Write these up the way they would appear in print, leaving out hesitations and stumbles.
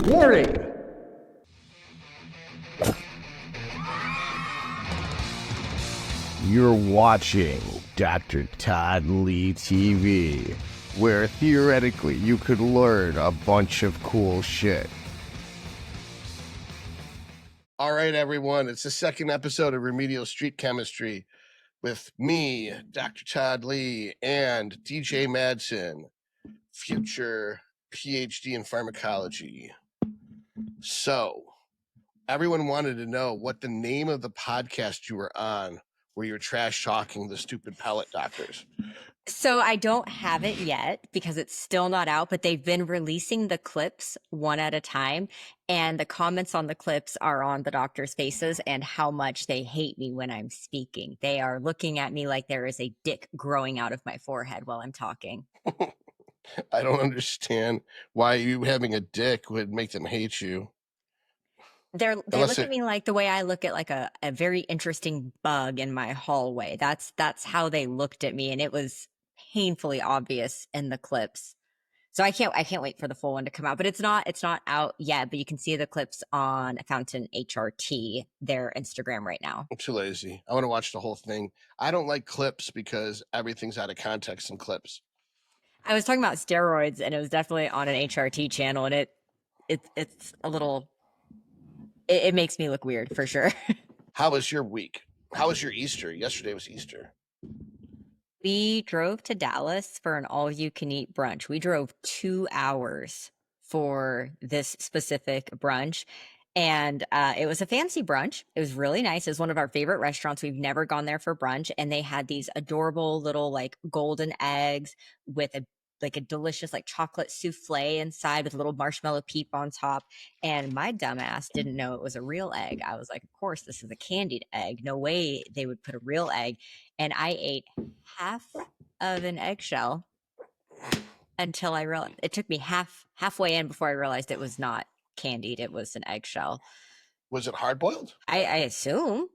Warning! You're watching Dr. Todd Lee TV, where theoretically you could learn a bunch of cool shit. All right, everyone, it's the second episode of Remedial Street Chemistry with me, Dr. Todd Lee, and DJ Madson, future PhD in pharmacology. So, everyone wanted to know what the name of the podcast you were on where you were trash talking the stupid pellet doctors. So I don't have it yet because it's still not out, but they've been releasing the clips one at a time. And the comments on the clips are on the doctors' faces and how much they hate me when I'm speaking. They are looking at me like there is a dick growing out of my forehead while I'm talking. I don't understand why you having a dick would make them hate you. They look at me like the way I look at like a very interesting bug in my hallway. That's how they looked at me, and it was painfully obvious in the clips. So I can't wait for the full one to come out, but it's not out yet, but you can see the clips on Fountain HRT, their Instagram right now. I'm too lazy. I want to watch the whole thing. I don't like clips because everything's out of context in clips. I was talking about steroids, and it was definitely on an HRT channel, and it's a little, it makes me look weird for sure. How was your week? How was your Easter? Yesterday was Easter. We drove to Dallas for an all-you-can-eat brunch. We drove 2 hours for this specific brunch, and it was a fancy brunch. It was really nice. It was one of our favorite restaurants. We've never gone there for brunch, and they had these adorable little like golden eggs with a delicious like chocolate souffle inside with a little marshmallow peep on top. And my dumbass didn't know it was a real egg. I was like, of course, this is a candied egg. No way they would put a real egg. And I ate half of an eggshell until I realized it took me halfway in before I realized it was not candied. It was an eggshell. Was it hard boiled? I assume.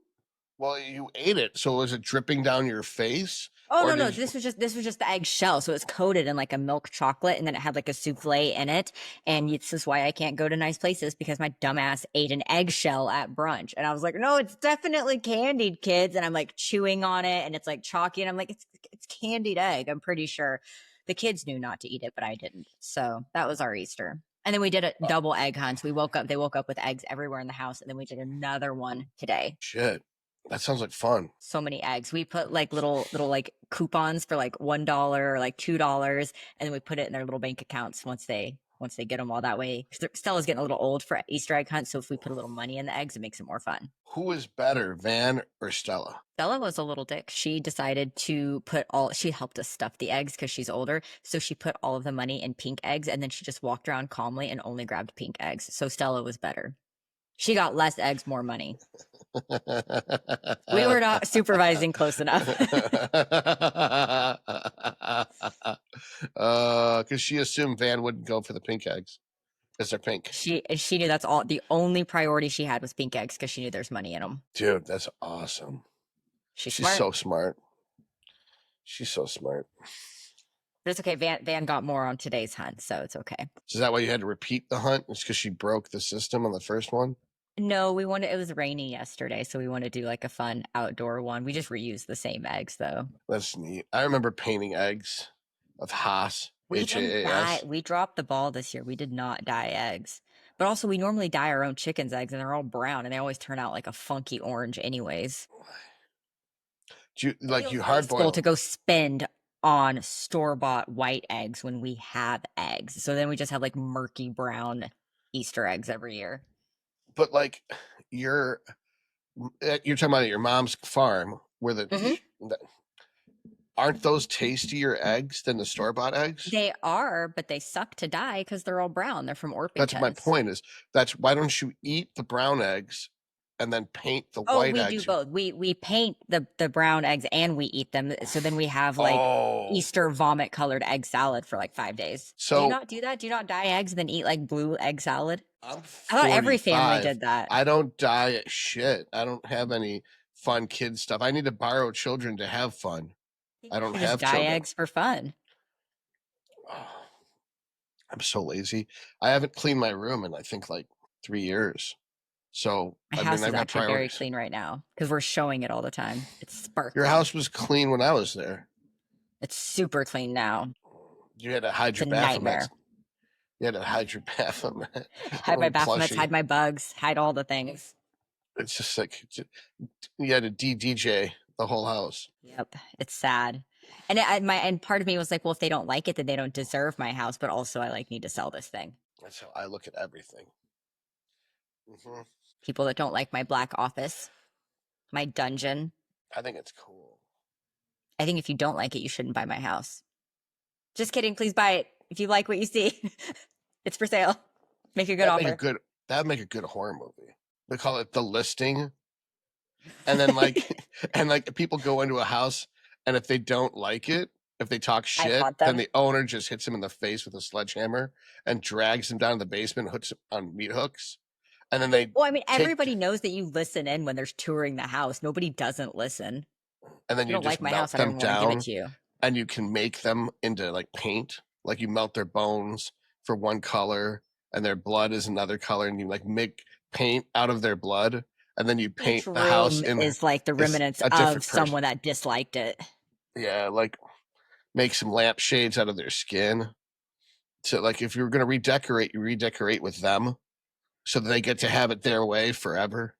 Well, you ate it, so was it dripping down your face? Oh no, this was just the eggshell. So it was coated in like a milk chocolate, and then it had like a souffle in it. And this is why I can't go to nice places, because my dumbass ate an eggshell at brunch. And I was like, no, it's definitely candied, kids. And I'm like chewing on it, and it's like chalky, and I'm like, it's candied egg. I'm pretty sure. The kids knew not to eat it, but I didn't. So that was our Easter. And then we did a double egg hunt. They woke up with eggs everywhere in the house, and then we did another one today. Shit. That sounds like fun. So many eggs. We put like little like coupons for like $1 or like $2, and then we put it in their little bank accounts once they get them all that way. Stella's getting a little old for Easter egg hunt, so if we put a little money in the eggs, it makes it more fun. Who is better, Van or Stella? Stella was a little dick. She decided to she helped us stuff the eggs because she's older, so she put all of the money in pink eggs, and then she just walked around calmly and only grabbed pink eggs. So Stella was better. She got less eggs, more money. We were not supervising close enough. Because she assumed Van wouldn't go for the pink eggs. Because they're pink. She knew that's all. The only priority she had was pink eggs because she knew there's money in them. Dude, that's awesome. She's so smart. She's so smart. But it's okay. Van got more on today's hunt, so it's okay. So is that why you had to repeat the hunt? It's because she broke the system on the first one? No, it was rainy yesterday, so we want to do like a fun outdoor one. We just reused the same eggs though. That's neat. I remember painting eggs of Haas. H-A-A-S. We dropped the ball this year. We did not dye eggs. But also we normally dye our own chicken's eggs, and they're all brown, and they always turn out like a funky orange anyways. Do you hard boil to go spend on store-bought white eggs when we have eggs. So then we just have like murky brown Easter eggs every year. But like you're talking about at your mom's farm where aren't those tastier eggs than the store-bought eggs? They are, but they suck to dye because they're all brown. They're from Orpingtons. That's my point. Why don't you eat the brown eggs and then paint the white eggs? Oh, we do both. We paint the brown eggs and we eat them. So then we have like Easter vomit colored egg salad for like 5 days. So do you not do that? Do you not dye eggs and then eat like blue egg salad? I thought every family did that. I don't dye shit. I don't have any fun kid stuff. I need to borrow children to have fun. I don't have dye children. Eggs for fun. I'm so lazy. I haven't cleaned my room in I think like 3 years. So My I mean, house is I've got actually very priorities. clean right now because we're showing it all the time. It's Your sparkling. house was clean when I was there. It's super clean now. You had to hide It's your a Baphomets. nightmare. You had to hide your Baphomet Hide my little Baphomets, hide plushie. my bugs, hide all the things. It's just like you had to DJ the whole house. Yep, it's sad. And and part of me was like, well, if they don't like it, then they don't deserve my house. But also, I like need to sell this thing. That's how I look at everything. Hmm. People that don't like my black office, my dungeon. I think it's cool. I think if you don't like it, you shouldn't buy my house. Just kidding. Please buy it if you like what you see. It's for sale. Make a good offer. That'd make a good horror movie. They call it The Listing. And then like and like people go into a house, and if they don't like it, if they talk I shit, haunt then them. the owner just hits him in the face with a sledgehammer and drags him down to the basement, hooks him on meat hooks. And then they Well, I mean, take everybody knows that you listen in when there's touring the house. Nobody doesn't listen. and then If you you don't just like my house, melt I don't them even want to give it down, to you. and you can make them into like paint. Like you melt their bones for one color and their blood is another color, and you like make paint out of their blood, and then you paint Each the house room in is like the is remnants a of different person. someone that disliked it. Yeah, like make some lampshades out of their skin. So like if you're gonna redecorate, you redecorate with them so that they get to have it their way forever.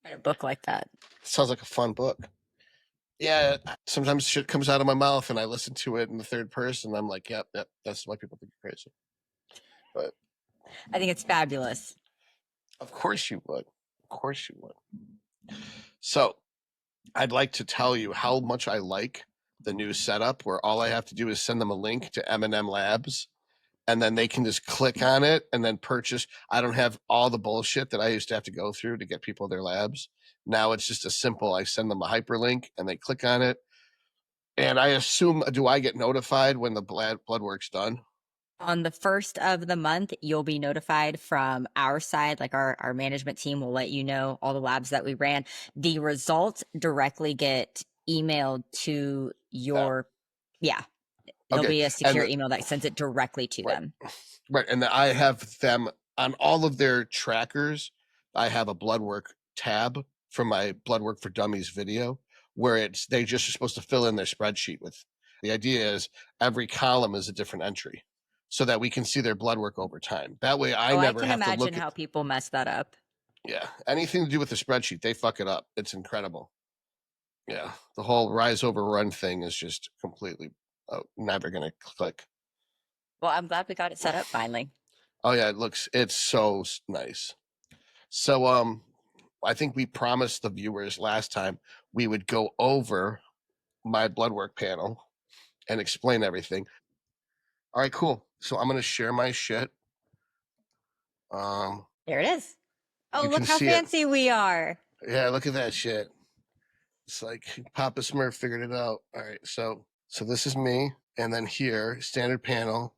Write a book like that. Sounds like a fun book. Yeah, sometimes shit comes out of my mouth and I listen to it in the third person. I'm like, yep, that's why people think you're crazy. But I think it's fabulous. of course you would. Of course you would. So I'd like to tell you how much I like the new setup where all I have to do is send them a link to MNM Labs, and then they can just click on it and then purchase. I don't have all the bullshit that I used to have to go through to get people their labs. Now it's just a simple, I send them a hyperlink and they click on it. And I assume, do I get notified when the blood work's done? On the first of the month, you'll be notified from our side. Like our management team will let you know all the labs that we ran. The results directly get emailed to your, yeah, there'll Okay. be a And secure email that sends it directly to right, them. right. And I have them on all of their trackers. I have a blood work tab from my blood work for dummies video where they just are supposed to fill in their spreadsheet with. The idea is every column is a different entry so that we can see their blood work over time. That way I Oh, I never can have to imagine look at, how people mess that up. yeah, anything to do with the spreadsheet, they fuck it up. It's incredible. Yeah, the whole rise over run thing is just completely never going to click. Well, I'm glad we got it set up finally. Oh yeah, it's so nice. So I think we promised the viewers last time we would go over my blood work panel and explain everything. All right, cool. So I'm going to share my shit. There it is. Oh, You look can how see it. fancy we are. Yeah, look at that shit. It's like Papa Smurf figured it out. All right, so this is me, and then here, standard panel.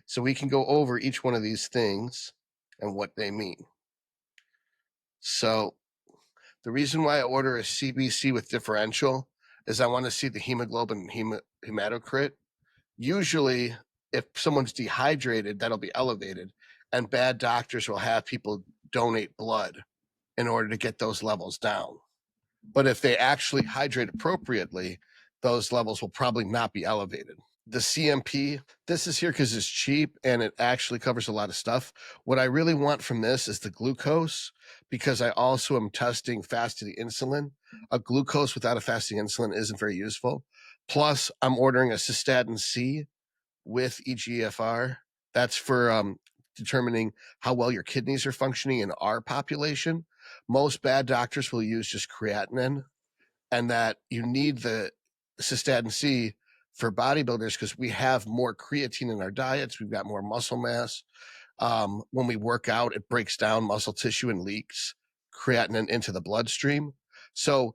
So we can go over each one of these things and what they mean. So the reason why I order a CBC with differential is I want to see the hemoglobin hematocrit. Usually, if someone's dehydrated, that'll be elevated, and bad doctors will have people donate blood in order to get those levels down. But if they actually hydrate appropriately, those levels will probably not be elevated. The CMP, this is here because it's cheap and it actually covers a lot of stuff. What I really want from this is the glucose, because I also am testing fasting insulin. A glucose without a fasting insulin isn't very useful. Plus, I'm ordering a cystatin C with EGFR. That's for determining how well your kidneys are functioning in our population. Most bad doctors will use just creatinine, and that you need the cystatin C for bodybuilders because we have more creatine in our diets. We've got more muscle mass. When we work out, it breaks down muscle tissue and leaks creatinine into the bloodstream. So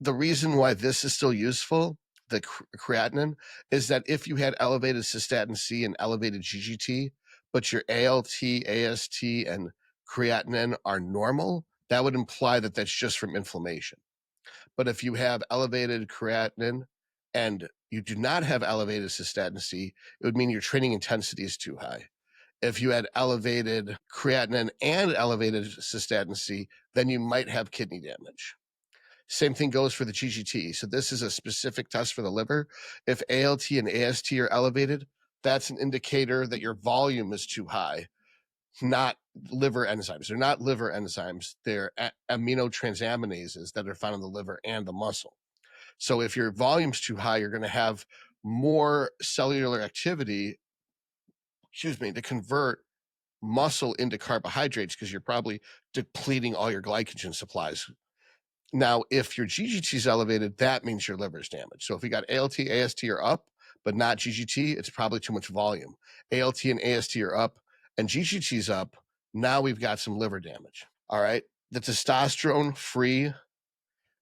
the reason why this is still useful, the creatinine, is that if you had elevated cystatin C and elevated GGT, but your ALT, AST, and creatinine are normal, that would imply that that's just from inflammation. But if you have elevated creatinine and you do not have elevated cystatin C, it would mean your training intensity is too high. If you had elevated creatinine and elevated cystatin C, then you might have kidney damage. Same thing goes for the GGT. So this is a specific test for the liver. If ALT and AST are elevated, that's an indicator that your volume is too high, not liver enzymes. They're not liver enzymes. They're aminotransaminases that are found in the liver and the muscle. So if your volume's too high, you're going to have more cellular activity, to convert muscle into carbohydrates because you're probably depleting all your glycogen supplies. Now, if your GGT is elevated, that means your liver is damaged. So if we got ALT, AST are up, but not GGT, it's probably too much volume. ALT and AST are up and GGT is up. Now we've got some liver damage. All right. The testosterone free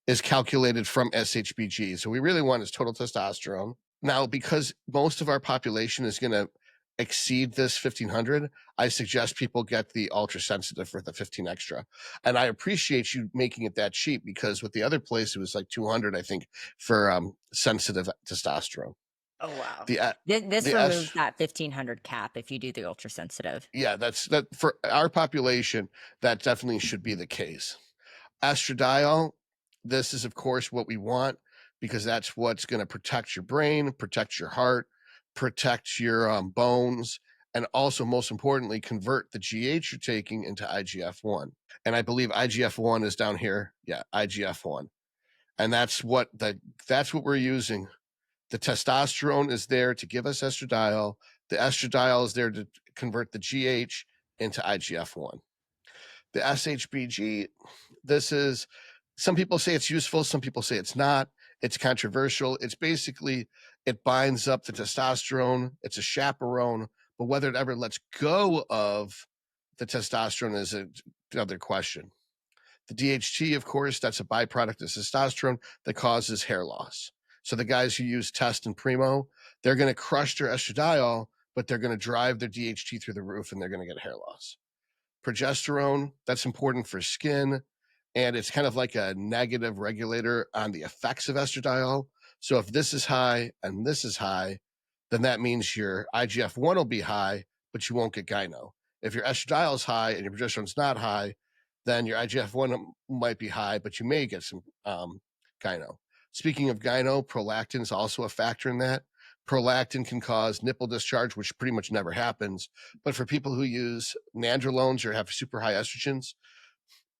is calculated from SHBG. So we really want is total testosterone. Now, because most of our population is going to exceed this 1500, I suggest people get the ultra sensitive for the 15 extra. And I appreciate you making it that cheap because with the other place, it was like 200, I think, for sensitive testosterone. Oh, wow. The This the removes that 1500 cap if you do the ultra sensitive. Yeah, that for our population, that definitely should be the case. Estradiol, this is of course what we want because that's what's going to protect your brain, protect your heart, protect your bones, and also most importantly, convert the GH you're taking into IGF-1. And I believe IGF-1 is down here. Yeah, IGF-1. And that's what we're using. The testosterone is there to give us estradiol. The estradiol is there to convert the GH into IGF-1. The SHBG, this is, some people say it's useful, some people say it's not. It's controversial. It's basically, it binds up the testosterone. It's a chaperone, but whether it ever lets go of the testosterone is another question. The DHT, of course, that's a byproduct of testosterone that causes hair loss. So the guys who use Test and Primo, they're going to crush their estradiol, but they're going to drive their DHT through the roof and they're going to get hair loss. Progesterone, that's important for skin, and it's kind of like a negative regulator on the effects of estradiol. So if this is high and this is high, then that means your IGF-1 will be high, but you won't get gyno. If your estradiol is high and your progesterone's not high, then your IGF-1 might be high, but you may get some gyno. Speaking of gyno, prolactin is also a factor in that. Prolactin can cause nipple discharge, which pretty much never happens. But for people who use nandrolones or have super high estrogens,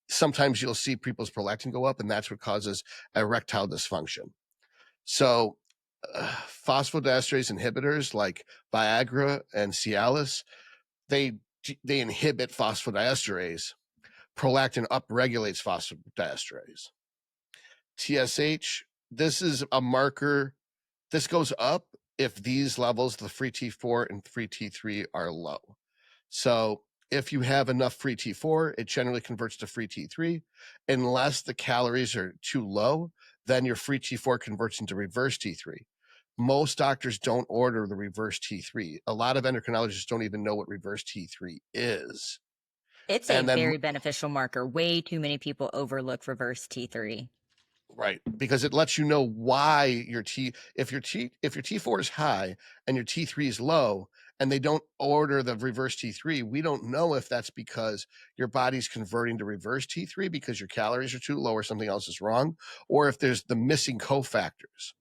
sometimes you'll see people's prolactin go up, and that's what causes erectile dysfunction. So phosphodiesterase inhibitors like Viagra and Cialis, they inhibit phosphodiesterase. Prolactin upregulates phosphodiesterase. TSH, this is a marker. This goes up if these levels, the free T4 and free T3, are low. So if you have enough free T4, it generally converts to free T3. Unless the calories are too low, then your free T4 converts into reverse T3. Most doctors don't order the reverse T3. A lot of endocrinologists don't even know what reverse T3 is. It's a very beneficial marker. Way too many people overlook reverse T3. Right, because it lets you know why if your T4 is high and your T3 is low, and they don't order the reverse T3, we don't know if that's because your body's converting to reverse T3 because your calories are too low or something else is wrong, or if there's the missing cofactors.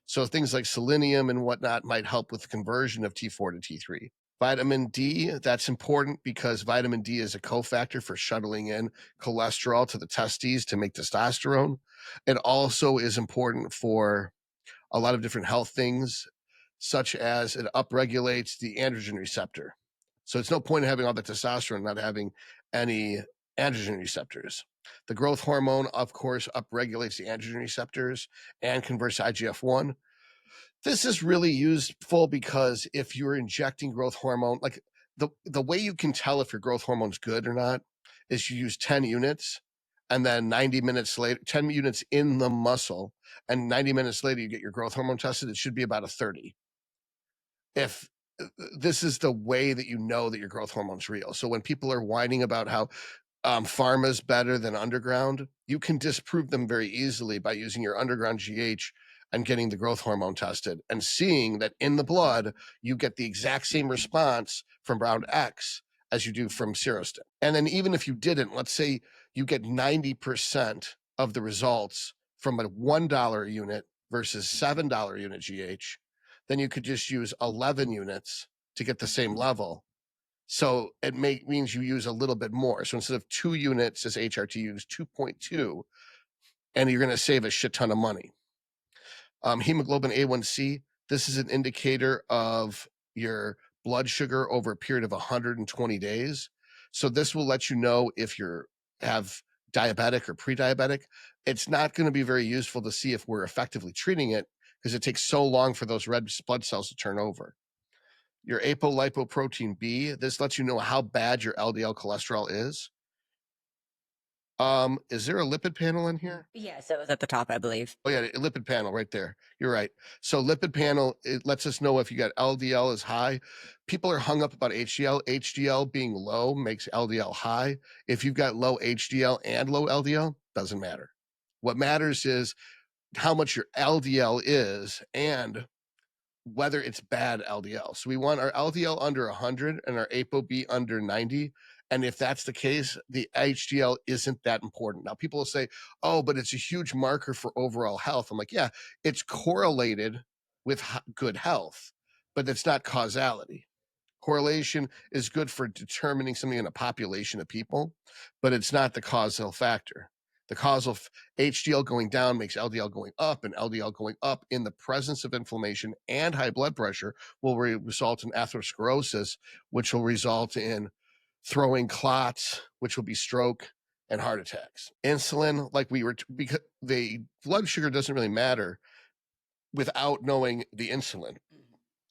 So things like selenium and whatnot might help with the conversion of T4 to T3. Vitamin D, that's important because vitamin D is a cofactor for shuttling in cholesterol to the testes to make testosterone. It also is important for a lot of different health things, such as it upregulates the androgen receptor. So it's no point in having all the testosterone, not having any androgen receptors. The growth hormone, of course, upregulates the androgen receptors and converts to IGF-1. This is really useful because if you're injecting growth hormone, like the way you can tell if your growth hormone's good or not is you use 10 units and then 90 minutes later, 10 units in the muscle, and 90 minutes later you get your growth hormone tested. It should be about a 30. If this is the way that you know that your growth hormone's real. So when people are whining about how pharma's better than underground, you can disprove them very easily by using your underground GH and getting the growth hormone tested and seeing that in the blood, you get the exact same response from Brown X as you do from Serostim. And then even if you didn't, let's say you get 90% of the results from a $1 unit versus $7 unit GH, then you could just use 11 units to get the same level. So it means you use a little bit more. So instead of 2 units as HRT, you use 2.2, and you're going to save a shit ton of money. Hemoglobin A1C, this is an indicator of your blood sugar over a period of 120 days. So this will let you know if you have diabetic or pre-diabetic. It's not going to be very useful to see if we're effectively treating it because it takes so long for those red blood cells to turn over. Your apolipoprotein B, this lets you know how bad your LDL cholesterol is. Is there a lipid panel in here? Yes, it was at the top, I believe. Oh yeah, lipid panel right there. You're right. So lipid panel, it lets us know if you got LDL is high. People are hung up about HDL. HDL being low makes LDL high. If you've got low HDL and low LDL, doesn't matter. What matters is how much your LDL is and whether it's bad LDL. So we want our LDL under 100 and our ApoB under 90. And if that's the case, the HDL isn't that important. Now, people will say, oh, but it's a huge marker for overall health. I'm like, yeah, it's correlated with good health, but it's not causality. Correlation is good for determining something in a population of people, but it's not the causal factor. The causal HDL going down makes LDL going up, and LDL going up in the presence of inflammation and high blood pressure will result in atherosclerosis, which will result in throwing clots, which will be stroke and heart attacks. Insulin, like we were, because the blood sugar doesn't really matter without knowing the insulin.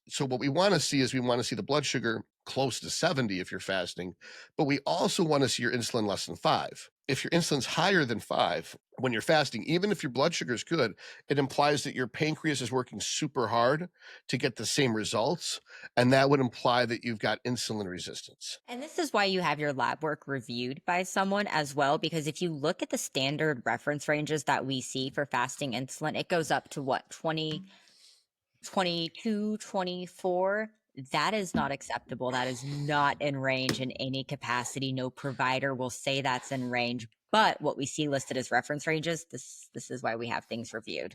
So what we want to see is we want to see the blood sugar close to 70 if you're fasting, but we also want to see your insulin less than 5. If your insulin's higher than 5 when you're fasting, even if your blood sugar is good, it implies that your pancreas is working super hard to get the same results, and that would imply that you've got insulin resistance. And this is why you have your lab work reviewed by someone as well, because if you look at the standard reference ranges that we see for fasting insulin, it goes up to what, 20, 22, 24. That is not acceptable. That is not in range in any capacity. No provider will say that's in range. But what we see listed as reference ranges, this is why we have things reviewed.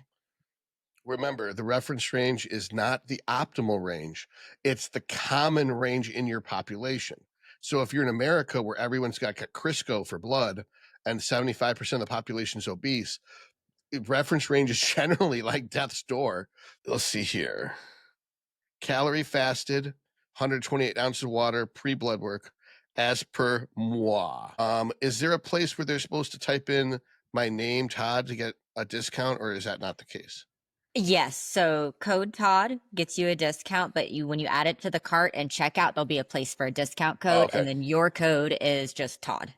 Remember, the reference range is not the optimal range. It's the common range in your population. So if you're in America where everyone's got Crisco for blood and 75% of the population is obese, reference range is generally like death's door. Let's see here. Calorie fasted, 128 ounces of water, pre-blood work, as per moi. Is there a place where they're supposed to type in my name, Todd, to get a discount, or is that not the case? Yes. So code Todd gets you a discount, but when you add it to the cart and checkout, there'll be a place for a discount code. Okay. And then your code is just Todd.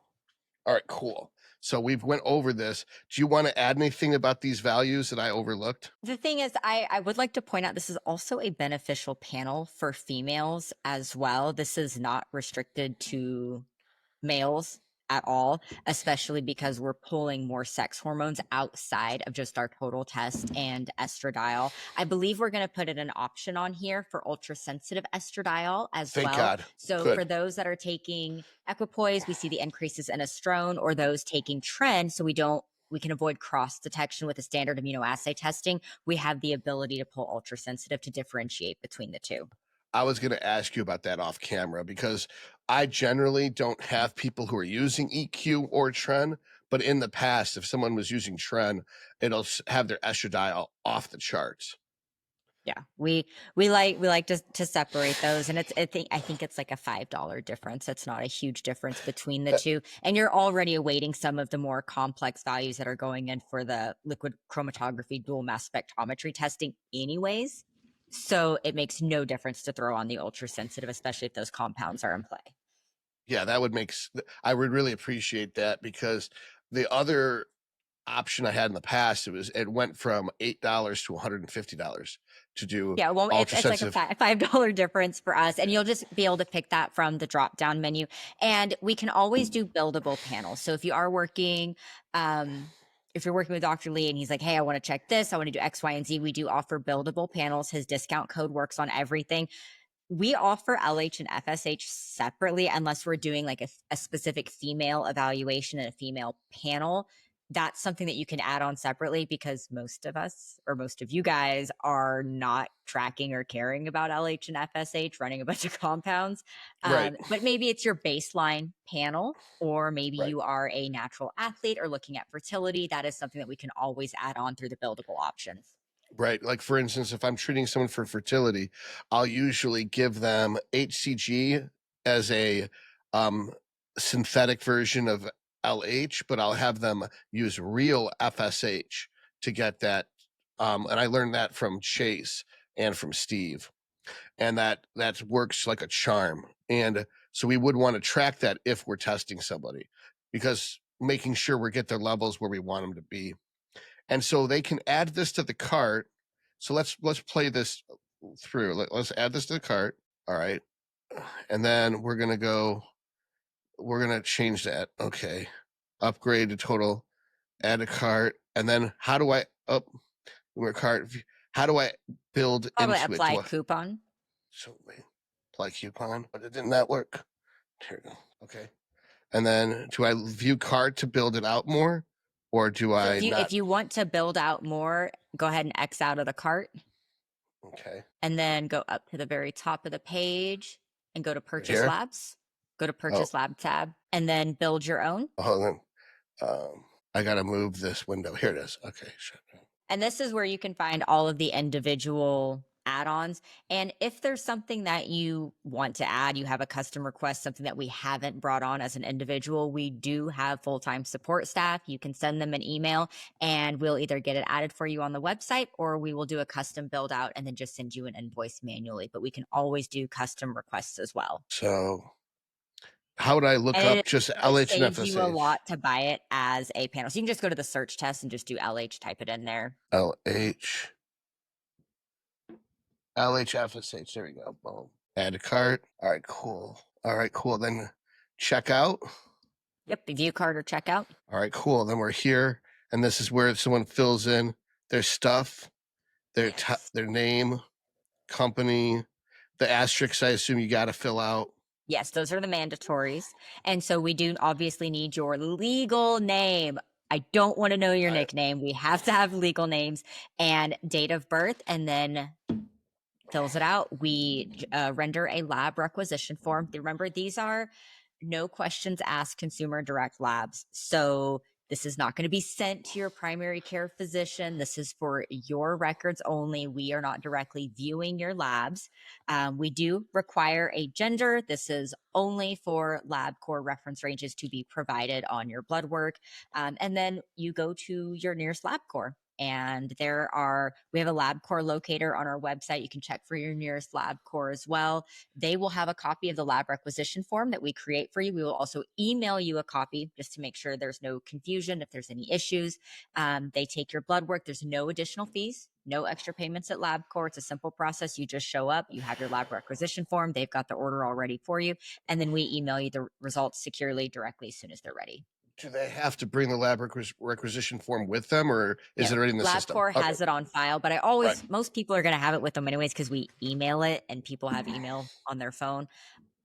All right, cool. So we've went over this. Do you want to add anything about these values that I overlooked? The thing is, I would like to point out this is also a beneficial panel for females as well. This is not restricted to males at all, especially because we're pulling more sex hormones outside of just our total test and estradiol. I believe we're going to put it an option on here for ultra sensitive estradiol as Thank well. God. So Good. for those that are taking equipoise, we see the increases in estrone, or those taking tren, so we can avoid cross detection with the standard immunoassay testing. We have the ability to pull ultra sensitive to differentiate between the two. I was going to ask you about that off camera because I generally don't have people who are using EQ or Tren, but in the past, if someone was using Tren, it'll have their estradiol off the charts. Yeah, we like to separate those, and I think it's like a $5 difference. It's not a huge difference between the two, and you're already awaiting some of the more complex values that are going in for the liquid chromatography dual mass spectrometry testing, anyways. So it makes no difference to throw on the ultra sensitive, especially if those compounds are in play. Yeah, that would I would really appreciate that because the other option I had in the past, it went from $8 to $150 to do. Yeah, well, it's like a $5 difference for us, and you'll just be able to pick that from the drop down menu. And we can always do buildable panels. So if you are working if you're working with Dr. Lee and he's like, hey, I want to check this, I want to do X, Y, and Z, we do offer buildable panels. His discount code works on everything. We offer LH and FSH separately unless we're doing like a specific female evaluation and a female panel. That's something that you can add on separately because most of us or most of you guys are not tracking or caring about LH and FSH, running a bunch of compounds. Right. But maybe it's your baseline panel, or maybe Right. you are a natural athlete or looking at fertility. That is something that we can always add on through the buildable options. Right. Like, for instance, if I'm treating someone for fertility, I'll usually give them HCG as a synthetic version of LH, but I'll have them use real FSH to get that. And I learned that from Chase and from Steve. And that works like a charm. And so we would want to track that if we're testing somebody, because making sure we get their levels where we want them to be. And so they can add this to the cart. So let's play this through. Let's add this to the cart. All right. And then we're going to change that. Okay. Upgrade to total, add a cart. And then how do I how do I build Probably into apply it? coupon. So wait, apply coupon, but it didn't that work? Here we go. Okay. And then do I view cart to build it out more? Or do I if you want to build out more, go ahead and X out of the cart. Okay. And then go up to the very top of the page and go to Purchase Here? Labs. Go to Purchase Lab tab and then build your own. Oh, then I got to move this window. Here it is. Okay. Shut up. And this is where you can find all of the individual add-ons. And if there's something that you want to add, you have a custom request, something that we haven't brought on as an individual, we do have full-time support staff. You can send them an email and we'll either get it added for you on the website, or we will do a custom build out and then just send you an invoice manually. But we can always do custom requests as well. So how would I look up just LH and FSH? It saves you a lot to buy it as a panel. So you can just go to the search test and just do LH, type it in there. LH FSH. There we go. Boom. Add a cart. All right, cool. Then check out. Yep, view cart or checkout. All right, cool. Then we're here, and this is where someone fills in their stuff, their name, company, the asterisks. I assume you got to fill out. Yes, those are the mandatories. And so we do obviously need your legal name. I don't want to know your nickname. We have to have legal names and date of birth, and then fills it out. We render a lab requisition form. Remember, these are no questions asked consumer direct labs. So this is not going to be sent to your primary care physician. This is for your records only. We are not directly viewing your labs. We do require a gender. This is only for LabCorp reference ranges to be provided on your blood work. And then you go to your nearest LabCorp. And we have a LabCorp locator on our website. You can check for your nearest LabCorp as well. They will have a copy of the lab requisition form that we create for you. We will also email you a copy just to make sure there's no confusion if there's any issues. They take your blood work. There's no additional fees, no extra payments at LabCorp. It's a simple process. You just show up, you have your lab requisition form. They've got the order already for you. And then we email you the results securely directly as soon as they're ready. Do they have to bring the lab requisition form with them, or is it already in the system? LabCorp has it on file, but most people are going to have it with them anyways because we email it and people have email on their phone.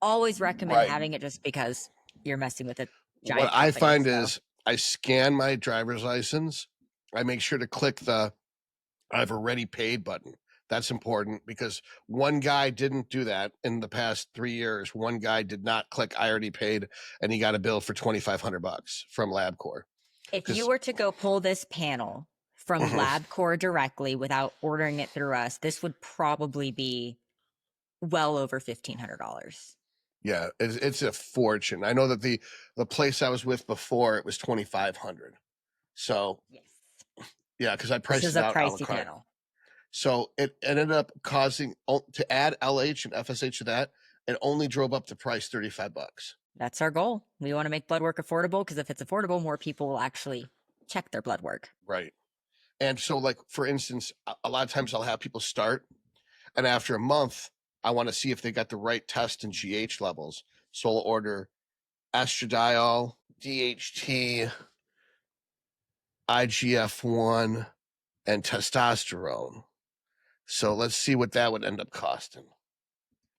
Always recommend having it just because you're messing with a giant What I find is I scan my driver's license. I make sure to click the I've already paid button. That's important because one guy didn't do that in the past 3 years. One guy did not click I already paid, and he got a bill for $2,500 from LabCorp. If you were to go pull this panel from LabCorp directly without ordering it through us, this would probably be well over $1,500. Yeah, it's a fortune. I know that the place I was with before, it was $2,500. So yes, yeah, because I priced it out. This is a pricey panel. So it ended up causing to add LH and FSH to that. It only drove up the price $35. That's our goal. We want to make blood work affordable because if it's affordable, more people will actually check their blood work. Right. And so, like, for instance, a lot of times I'll have people start, and after a month, I want to see if they got the right test and GH levels. So I'll order estradiol, DHT, IGF-1, and testosterone. So let's see what that would end up costing.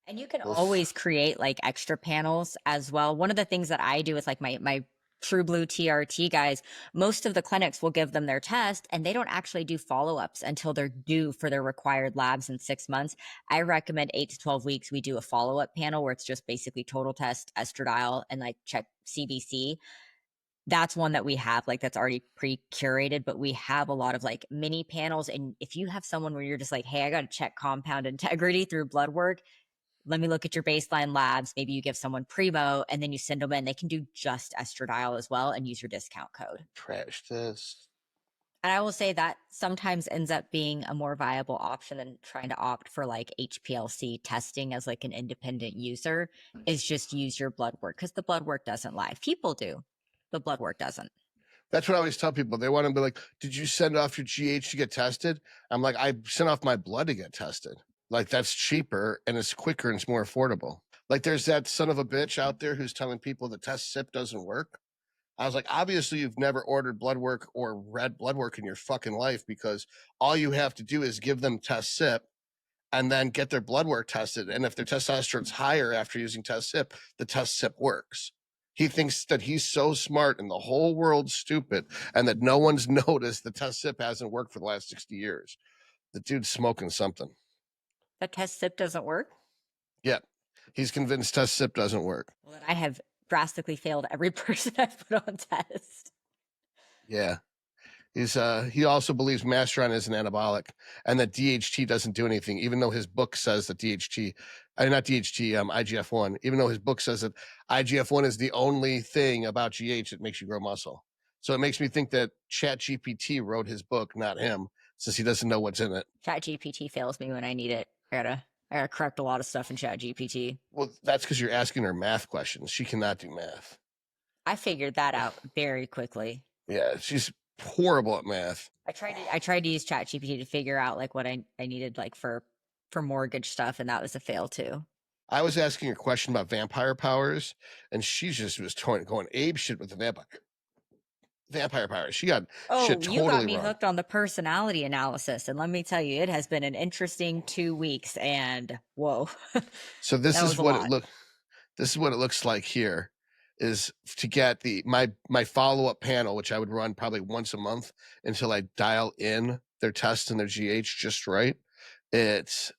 And you can We'll always create like extra panels as well. One of the things that I do with like my True Blue TRT guys, most of the clinics will give them their test and they don't actually do follow-ups until they're due for their required labs in 6 months. I recommend 8 to 12 weeks. We do a follow-up panel where it's just basically total test, estradiol, and like check CBC. That's one that we have like that's already pre-curated, but we have a lot of like mini panels. And if you have someone where you're just like, hey, I got to check compound integrity through blood work, let me look at your baseline labs. Maybe you give someone Primo and then you send them in. They can do just estradiol as well and use your discount code. trash this. And I will say that sometimes ends up being a more viable option than trying to opt for like HPLC testing as like an independent user, is just use your blood work, because the blood work doesn't lie. People do, but blood work doesn't. That's what I always tell people. They want to be like, did you send off your GH to get tested? I'm like, I sent off my blood to get tested. Like, that's cheaper and it's quicker and it's more affordable. Like, there's that son of a bitch out there who's telling people the test SIP doesn't work. I was like, obviously, you've never ordered blood work or read blood work in your fucking life, because all you have to do is give them test SIP and then get their blood work tested. And if their testosterone's higher after using test SIP, the test SIP works. He thinks that he's so smart and the whole world's stupid and that no one's noticed the test SIP hasn't worked for the last 60 years. The dude's smoking something. The test SIP doesn't work? Yeah. He's convinced test SIP doesn't work. Well, then I have drastically failed every person I've put on test. Yeah. He also believes Masteron is an anabolic and that DHT doesn't do anything, even though his book says that IGF-1, even though his book says that IGF-1 is the only thing about GH that makes you grow muscle. So it makes me think that ChatGPT wrote his book, not him, since he doesn't know what's in it. ChatGPT fails me when I need it. I gotta correct a lot of stuff in ChatGPT. Well, that's because you're asking her math questions. She cannot do math. I figured that out very quickly. Yeah, she's horrible at math. I tried to use ChatGPT to figure out like what I needed like for mortgage stuff, and that was a fail too. I was asking her a question about vampire powers, and she just was going ape shit with the vampire powers. She got shit totally you got me wrong. hooked on the personality analysis, and let me tell you, it has been an interesting 2 weeks. And whoa! So this is what it look. This is what it looks like here. Is to get my follow-up panel, which I would run probably once a month until I dial in their test and their GH just right. It's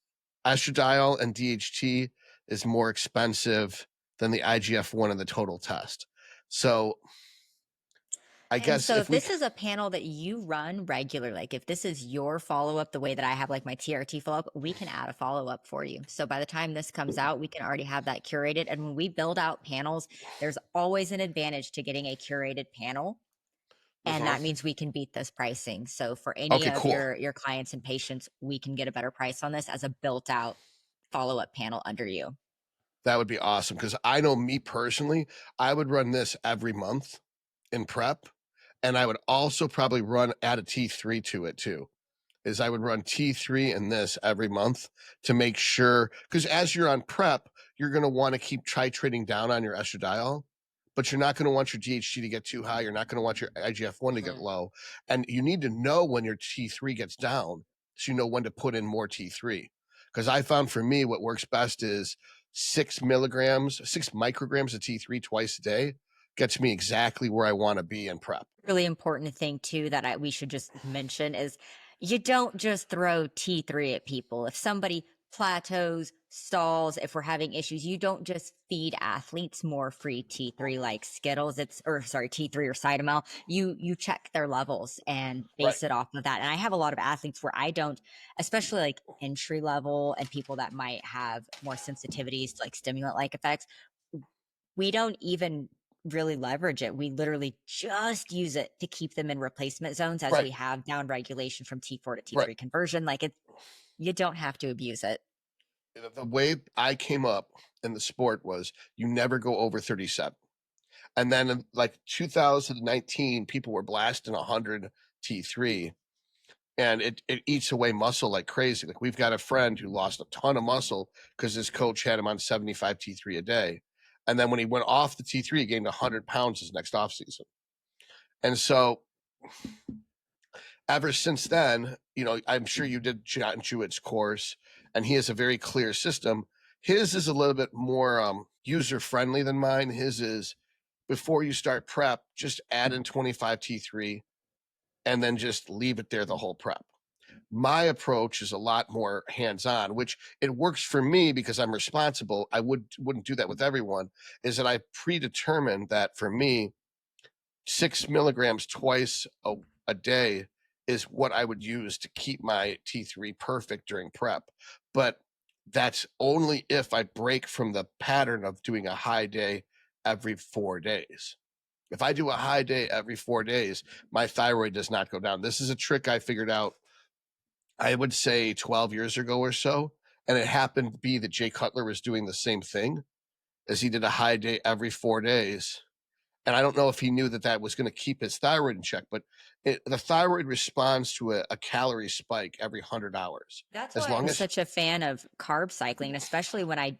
estradiol and DHT is more expensive than the IGF-1 and the total test. So I guess if this is a panel that you run regularly, like if this is your follow-up the way that I have like my TRT follow-up, we can add a follow-up for you. So by the time this comes out, we can already have that curated. And when we build out panels, there's always an advantage to getting a curated panel. And that means we can beat this pricing. So for any of your clients and patients, we can get a better price on this as a built-out follow-up panel under you. That would be awesome, because I know me personally, I would run this every month in prep. And I would also probably add a T3 to it too. Is I would run T3 and this every month to make sure, because as you're on prep, you're going to want to keep titrating down on your estradiol, but you're not going to want your DHT to get too high. You're not going to want your IGF-1 to get low. And you need to know when your T3 gets down so you know when to put in more T3. Because I found for me, what works best is 6 micrograms of T3 twice a day gets me exactly where I want to be in prep. Really important thing too that we should just mention is you don't just throw T3 at people. If somebody plateaus, stalls, if we're having issues, you don't just feed athletes more free T3 like Skittles. T3 or Cytomel. You check their levels and base it off of that. And I have a lot of athletes where I don't, especially like entry level and people that might have more sensitivities to like stimulant like effects. We don't even really leverage it. We literally just use it to keep them in replacement zones as we have down regulation from T4 to T3 conversion. Like you don't have to abuse it. The way I came up in the sport was you never go over 37. And then in like 2019, people were blasting 100 T3 and it eats away muscle like crazy. Like we've got a friend who lost a ton of muscle because his coach had him on 75 T3 a day. And then when he went off the T3, he gained 100 pounds his next offseason. And so ever since then, I'm sure you did John Jewett's course, and he has a very clear system. His is a little bit more user friendly than mine. His is, before you start prep, just add in 25 T3 and then just leave it there the whole prep. My approach is a lot more hands-on, which it works for me because I'm responsible. I wouldn't do that with everyone. Is that I predetermined that for me, 6 milligrams twice a day is what I would use to keep my T3 perfect during prep. But that's only if I break from the pattern of doing a high day every 4 days. If I do a high day every 4 days, my thyroid does not go down. This is a trick I figured out, I would say 12 years ago or so. And it happened to be that Jay Cutler was doing the same thing, as he did a high day every 4 days. And I don't know if he knew that that was going to keep his thyroid in check, but the thyroid responds to a calorie spike every 100 hours. That's As why long I'm as such a fan of carb cycling, especially when I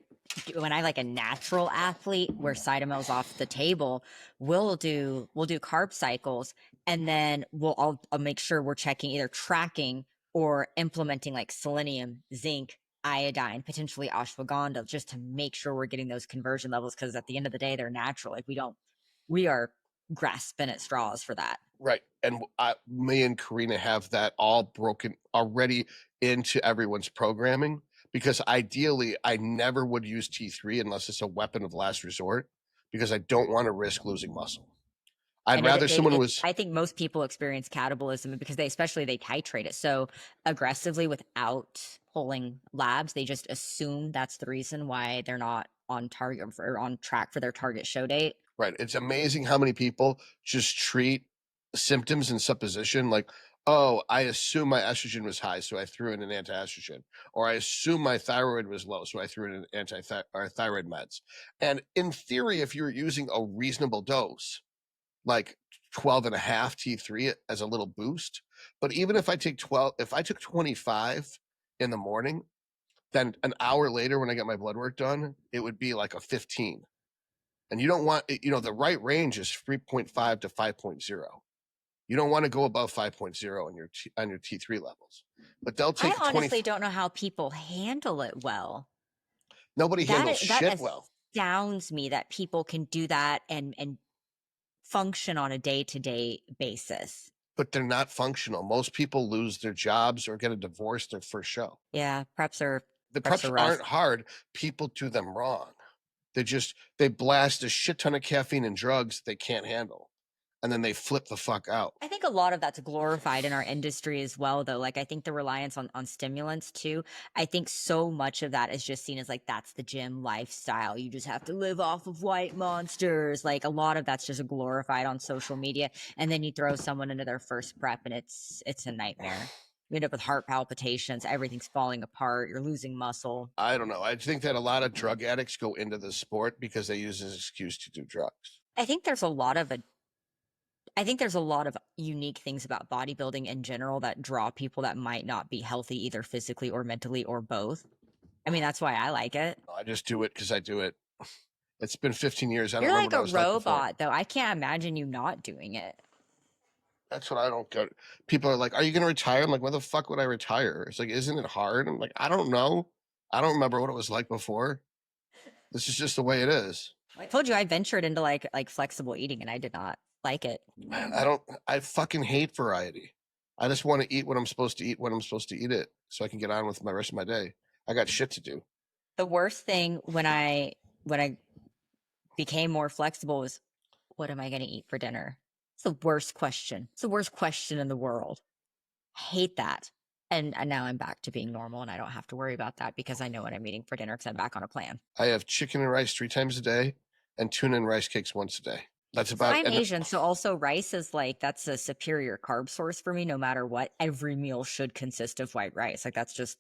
like a natural athlete where Cytomel's off the table, we'll do carb cycles, and then I'll make sure we're checking, either tracking or implementing like selenium, zinc, iodine, potentially ashwagandha, just to make sure we're getting those conversion levels, because at the end of the day, they're natural. Like we are grasping at straws for that. right. And me and Karina have that all broken already into everyone's programming, because ideally I never would use T3 unless it's a weapon of last resort, because I don't want to risk losing muscle. I'd rather someone was. I think most people experience catabolism because they titrate it so aggressively without pulling labs. They just assume that's the reason why they're not on target or on track for their target show date. Right. It's amazing how many people just treat symptoms and supposition like, oh, I assume my estrogen was high, so I threw in an anti-estrogen, or I assume my thyroid was low, so I threw in an anti-thyroid meds. And in theory, if you're using a reasonable dose, like 12 and a half T3 as a little boost, but even if I took 25 in the morning, then an hour later when I get my blood work done, it would be like a 15. And you don't want, the right range is 3.5 to 5.0. You don't want to go above 5.0 on your T3 levels. But they'll take I honestly don't know how people handle it well. Nobody handles shit well. That astounds me that people can do that and function on a day-to-day basis. But they're not functional. Most people lose their jobs or get a divorce their first show. Yeah, preps aren't hard. People do them wrong. They blast a shit ton of caffeine and drugs they can't handle, and then they flip the fuck out. I think a lot of that's glorified in our industry as well, though. Like, I think the reliance on stimulants too, I think so much of that is just seen as like, that's the gym lifestyle. You just have to live off of white monsters. Like, a lot of that's just glorified on social media. And then you throw someone into their first prep and it's a nightmare. You end up with heart palpitations, everything's falling apart, you're losing muscle. I don't know. I think that a lot of drug addicts go into the sport because they use as an excuse to do drugs. I think there's a lot of unique things about bodybuilding in general that draw people that might not be healthy, either physically or mentally or both. I mean, that's why I like it. I just do it because I do it. It's been 15 years. I don't You're remember like a robot, though. I can't imagine you not doing it. That's what I don't get. People are like, are you going to retire? I'm like, why the fuck would I retire? It's like, isn't it hard? I'm like, I don't know. I don't remember what it was like before. This is just the way it is. I told you I ventured into like flexible eating and I did not like it. I fucking hate variety. I just want to eat what I'm supposed to eat when I'm supposed to eat it so I can get on with my rest of my day. I got shit to do. The worst thing when I became more flexible was, what am I going to eat for dinner? It's the worst question. It's the worst question in the world. I hate that. And now I'm back to being normal and I don't have to worry about that because I know what I'm eating for dinner because I'm back on a plan. I have chicken and rice 3 times a day and tuna and rice cakes once a day. That's about I'm Asian, so also rice is like, that's a superior carb source for me no matter what. Every meal should consist of white rice. Like, that's just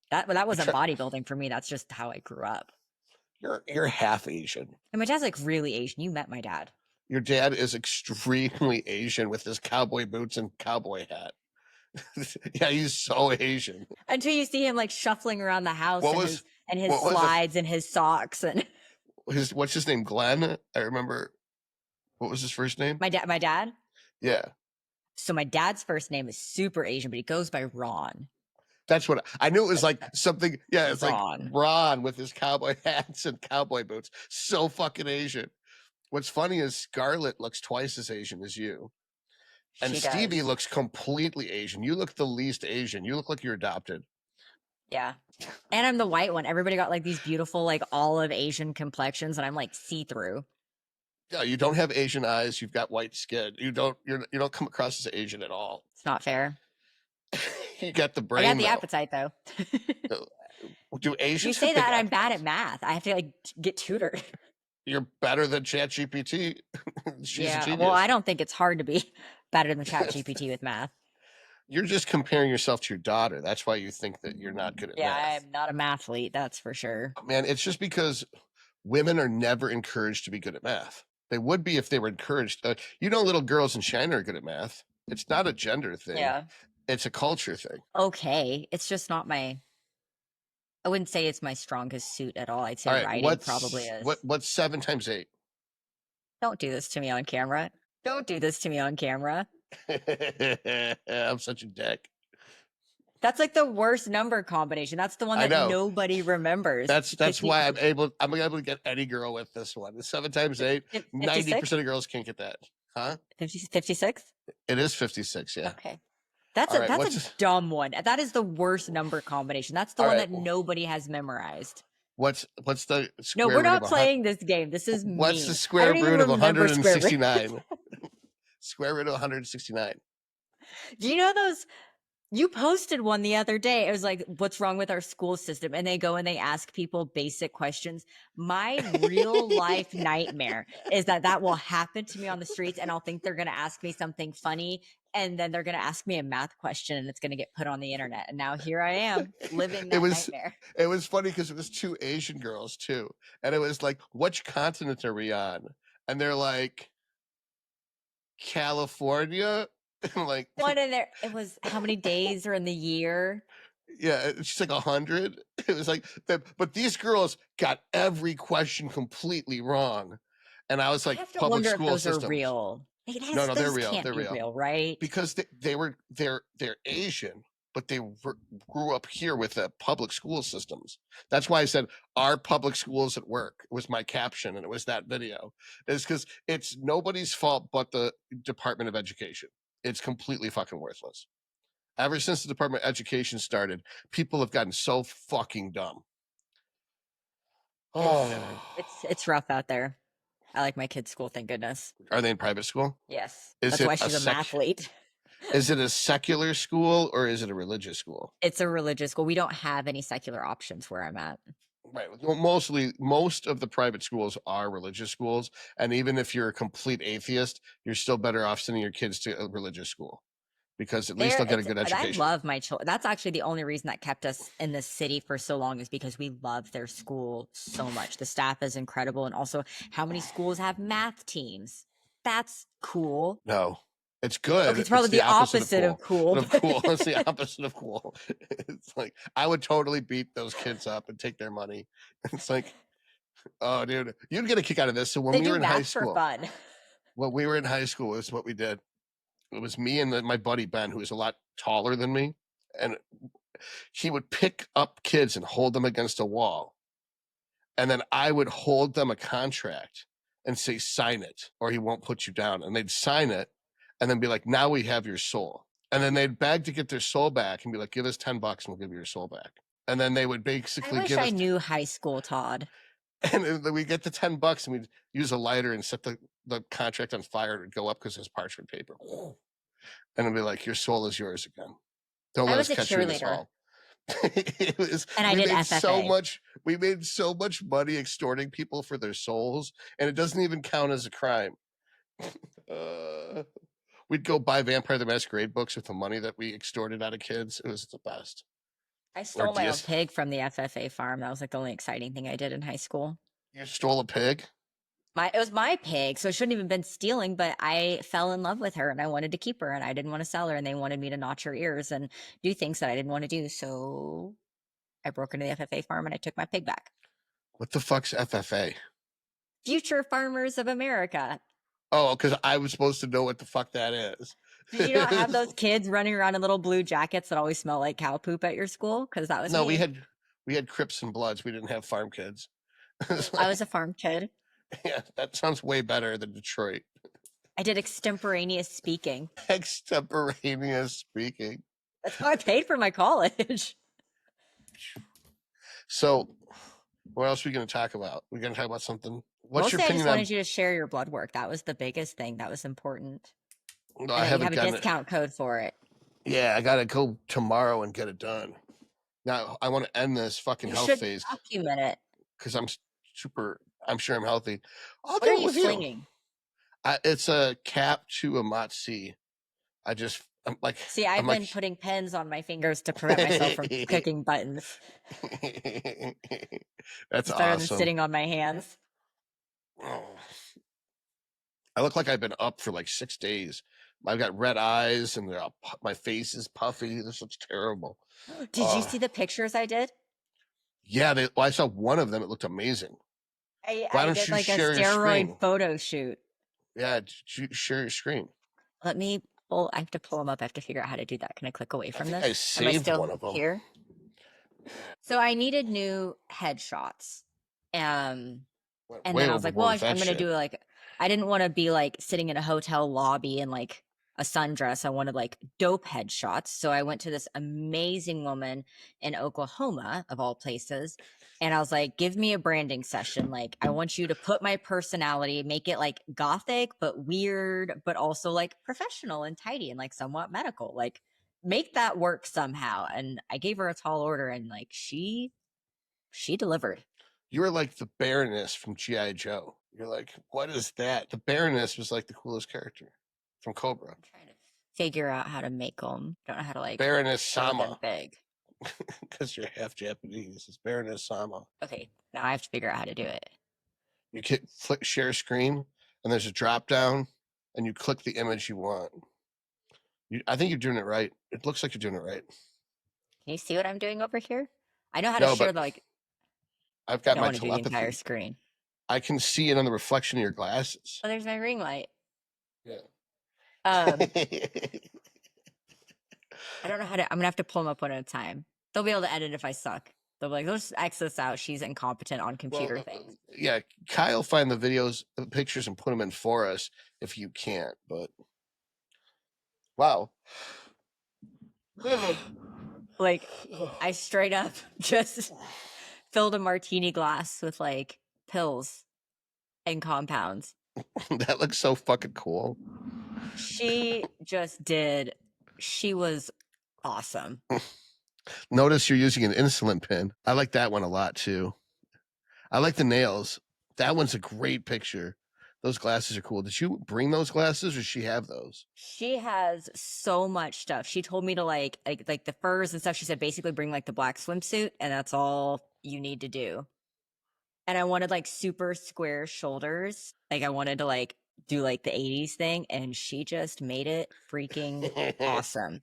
that wasn't bodybuilding for me. That's just how I grew up. You're half Asian. And my dad's like really Asian. You met my dad. Your dad is extremely Asian with his cowboy boots and cowboy hat. Yeah, he's so Asian. Until you see him like shuffling around the house and his slides and his socks and what's his name? Glenn? I remember. What was his first name? My dad? Yeah. So my dad's first name is super Asian, but he goes by Ron. That's what I knew. It was like something. Yeah, it's like Ron. Ron with his cowboy hats and cowboy boots. So fucking Asian. What's funny is Scarlett looks twice as Asian as you, and She Stevie does. looks completely Asian. You look the least Asian. You look like you're adopted. Yeah. And I'm the white one. Everybody got like these beautiful, like olive Asian complexions, and I'm like see-through. Yeah, you don't have Asian eyes. You've got white skin. You don't come across as Asian at all. It's not fair. You got the I brain. got the though. appetite though. Do Asians? You say have big that I'm bad at math. I have to like get tutored. You're better than ChatGPT. She's a genius. Well, I don't think it's hard to be better than ChatGPT with math. You're just comparing yourself to your daughter. That's why you think that you're not good at math. I'm not a mathlete, that's for sure. Man, it's just because women are never encouraged to be good at math. They would be if they were encouraged. Little girls in China are good at math. It's not a gender thing. Yeah. It's a culture thing. Okay. It's just not I wouldn't say it's my strongest suit at all. I'd say writing probably is. What's 7 times 8? Don't do this to me on camera. Don't do this to me on camera. I'm such a dick. That's like the worst number combination. That's the one that nobody remembers. That's why I'm able to get any girl with this one. 7 times 8, 90% of girls can't get that. Huh? 56? It is 56, yeah. Okay. That's a dumb one. That is the worst number combination. That's the one that nobody has memorized. What's the square No, we're root not of playing this game. This is me. What's the square root of 169? Square root of 169. Do you know those? You posted one the other day. It was like, what's wrong with our school system? And they go and they ask people basic questions. My real life nightmare is that will happen to me on the streets, and I'll think they're going to ask me something funny, and then they're going to ask me a math question, and it's going to get put on the internet. And now here I am living that nightmare. It was funny because it was 2 Asian girls too. And it was like, which continent are we on? And they're like, California. Like one in there. It was how many days are in the year? Yeah, she's like 100. It was like that, but these girls got every question completely wrong, and I was like, I have to public wonder school if those systems are real. No, they're real. Can't They're be real, right? Because they're Asian, but they grew up here with the public school systems. That's why I said our public schools at work. It was my caption, and it was that video. Is because it's nobody's fault but the Department of Education. It's completely fucking worthless. Ever since the Department of Education started, people have gotten so fucking dumb. Oh, it's rough out there. I like my kids' school, thank goodness. Are they in private school? Yes. That's why she's a mathlete. Is it a secular school or is it a religious school? It's a religious school. We don't have any secular options where I'm at. Right. Most of the private schools are religious schools. And even if you're a complete atheist, you're still better off sending your kids to a religious school because at least they'll get a good education. I love my children. That's actually the only reason that kept us in this city for so long is because we love their school so much. The staff is incredible. And also how many schools have math teams? That's cool. No. It's good. Okay, it's probably the opposite of cool. It's the opposite of cool. It's like I would totally beat those kids up and take their money. It's like, oh, dude, you'd get a kick out of this. So when we were in high school, for fun. When we were in high school, is what we did. It was me and my buddy Ben, who was a lot taller than me, and he would pick up kids and hold them against a wall, and then I would hold them a contract and say, "Sign it, or he won't put you down." And they'd sign it. And then be like, now we have your soul. And then they'd beg to get their soul back and be like, give us $10 and we'll give you your soul back. And then they would basically give us. I knew high school, Todd. And then we get the $10 and we'd use a lighter and set the contract on fire. It would go up because it was parchment paper. And it'd be like, your soul is yours again. Don't let us catch you in this hall. And I did FFA. We made so much money extorting people for their souls, and it doesn't even count as a crime. We'd go buy Vampire the Masquerade books with the money that we extorted out of kids. It was the best. I stole my own pig from the FFA farm. That was like the only exciting thing I did in high school. You stole a pig? It was my pig, so it shouldn't even been stealing, but I fell in love with her and I wanted to keep her and I didn't want to sell her, and they wanted me to notch her ears and do things that I didn't want to do. So I broke into the FFA farm and I took my pig back. What the fuck's FFA? Future Farmers of America. Oh, because I was supposed to know what the fuck that is. Did you not have those kids running around in little blue jackets that always smell like cow poop at your school? Because that was No, me. we had Crips and Bloods. We didn't have farm kids. It's I was like, a farm kid. yeah, that sounds way better than Detroit. I did extemporaneous speaking. Extemporaneous speaking. That's how I paid for my college. So, what else are we going to talk about? We're going to talk about something. What's your Mostly, I just opinion on? wanted you to share your blood work. That was the biggest thing. That was important. No, And I that you haven't have a gotten it. discount code for it. Yeah, I got to go tomorrow and get it done. Now, I want to end this fucking You health should phase document it. because I'm sure I'm healthy. I'll What do are it you with you. slinging? It's a cap to a Mott C. I'm like, See, I've I'm been like, putting pins on my fingers to prevent myself from clicking buttons. That's It's better than awesome. sitting on my hands. Oh. I look like I've been up for like 6 days. I've got red eyes and my face is puffy. This looks terrible. Did you see the pictures I did? Yeah, I saw one of them. It looked amazing. Why I don't did you like a share your screen? steroid photo shoot. Yeah, share your screen. Let me pull. I have to pull them up. I have to figure out how to do that. Can I click away from I this? Am I saved still one of them. here? So I needed new headshots. And then I was like, well, I'm going to do like, I didn't want to be like sitting in a hotel lobby in like a sundress. I wanted like dope headshots. So I went to this amazing woman in Oklahoma, of all places. And I was like, give me a branding session. Like, I want you to put my personality, make it like gothic, but weird, but also like professional and tidy and like somewhat medical. Like, make that work somehow. And I gave her a tall order and like she delivered. You were like the Baroness from G.I. Joe. You're like, what is that? The Baroness was like the coolest character from Cobra. I'm trying to figure out how to make them. Don't know how to like Baroness show them Sama. big. Because you're half Japanese. It's Baroness Sama. Okay, now I have to figure out how to do it. You click share screen, and there's a drop down, and you click the image you want. I think you're doing it right. It looks like you're doing it right. Can you see what I'm doing over here? I know how to share the like. I've got I my want to do the entire telepathy. screen. I can see it on the reflection of your glasses. Oh, there's my ring light. Yeah. I don't know how to. I'm gonna have to pull them up one at a time. They'll be able to edit if I suck. They'll be like, let's X this out. She's incompetent on computer things. Yeah, Kyle find the videos, the pictures, and put them in for us if you can't. But wow. Like, I straight up just filled a martini glass with like pills and compounds. That looks so fucking cool. She just did. She was awesome. Notice you're using an insulin pen. I like that one a lot too. I like the nails. That one's a great picture. Those glasses are cool. Did you bring those glasses or does she have those? She has so much stuff. She told me to like the furs and stuff. She said basically bring like the black swimsuit and that's all you need to do. And I wanted like super square shoulders. Like I wanted to like do like the 80s thing and she just made it freaking awesome.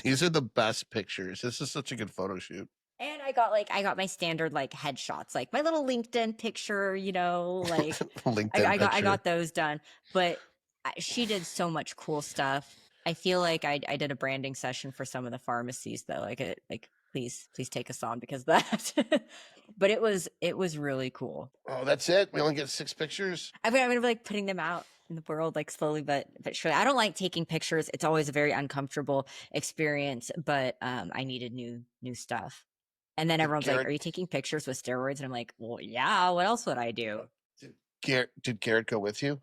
These are the best pictures. This is such a good photo shoot. And I got my standard like headshots, like my little LinkedIn picture, you know, like I got those done. But she did so much cool stuff. I feel like I did a branding session for some of the pharmacies though. Like please take us on because of that. But it was really cool. Oh, that's it? We only get 6 pictures? I'm gonna be like putting them out in the world like slowly but surely. I don't like taking pictures. It's always a very uncomfortable experience, but I needed new stuff. And then everyone's like, are you taking pictures with steroids? And I'm like, well, yeah, what else would I do? Did Garrett go with you?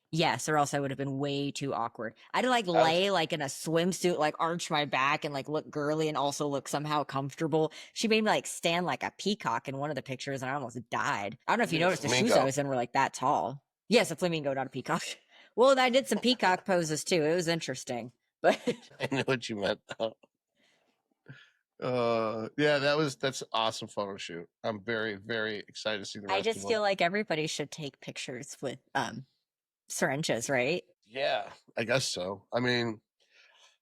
Yes, or else I would have been way too awkward. I'd like lay like in a swimsuit, like arch my back and like look girly and also look somehow comfortable. She made me like stand like a peacock in one of the pictures and I almost died. I don't know if you noticed the shoes I was in were like that tall. Yes, a flamingo, not a peacock. Well, I did some peacock poses too. It was interesting, but I know what you meant. Yeah, that's an awesome photo shoot. I'm very, very excited to see the rest I just feel like everybody should take pictures with syringes, right? Yeah, I guess so. I mean,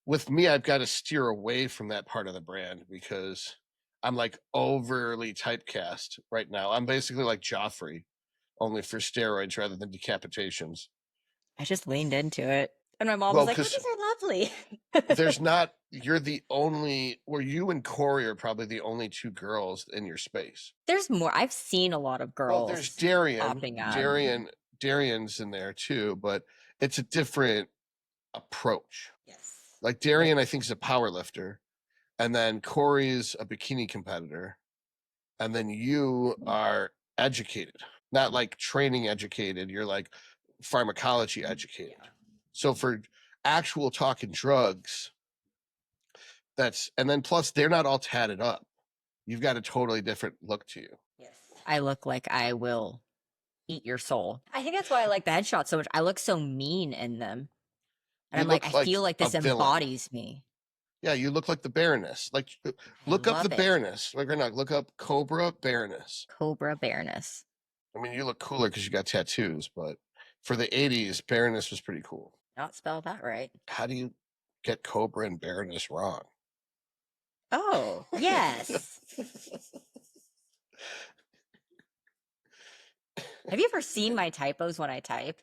with me, I've got to steer away from that part of the brand because I'm like overly typecast right now. I'm basically like Joffrey, only for steroids rather than decapitations. I just leaned into it. And my mom Well, was like, oh, 'cause these are lovely. there's not, you're the only, where you and Corey are probably the only two girls in your space. There's more. I've seen a lot of Well, there's girls Darian. popping up. Darian's in there too, but it's a different approach. Yes. Like Darian, I think, is a power lifter, and then Corey's a bikini competitor, and then you are educated, not like training educated. You're like pharmacology educated. Yeah. So for actual talking drugs, and then plus they're not all tatted up. You've got a totally different look to you. Yes. I look like I will eat your soul. I think that's why I like the headshot so much. I look so mean in them. And You I'm like, look I like feel like this a villain. embodies me. Yeah, you look like the Baroness. Like, look up love the it. Baroness. Like, or not, look up Cobra Baroness. Cobra Baroness. I mean, you look cooler because you got tattoos, but for the 80s, Baroness was pretty cool. Not spell that right. How do you get Cobra and Baroness wrong? Oh, yes. Have you ever seen my typos when I type?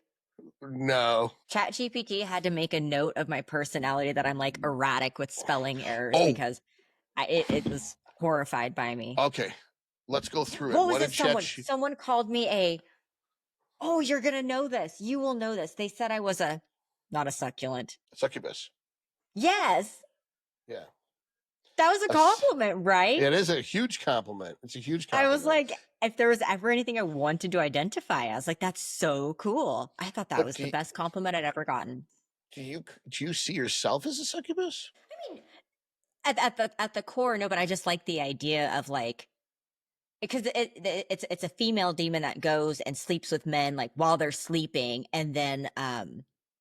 No. ChatGPT had to make a note of my personality that I'm like erratic with spelling errors Oh. because it was horrified by me. Okay, let's go through it. What was it? Someone called me oh, you're going to know this. You will know this. They said I was not a succulent. Succubus. Yes. Yeah. That was a compliment, right? It is a huge compliment. It's a huge compliment. I was like, if there was ever anything I wanted to identify as, like, that's so cool. I thought that was the best compliment I'd ever gotten. Do you see yourself as a succubus? I mean, at the core, no, but I just like the idea of like, because it's a female demon that goes and sleeps with men like while they're sleeping and then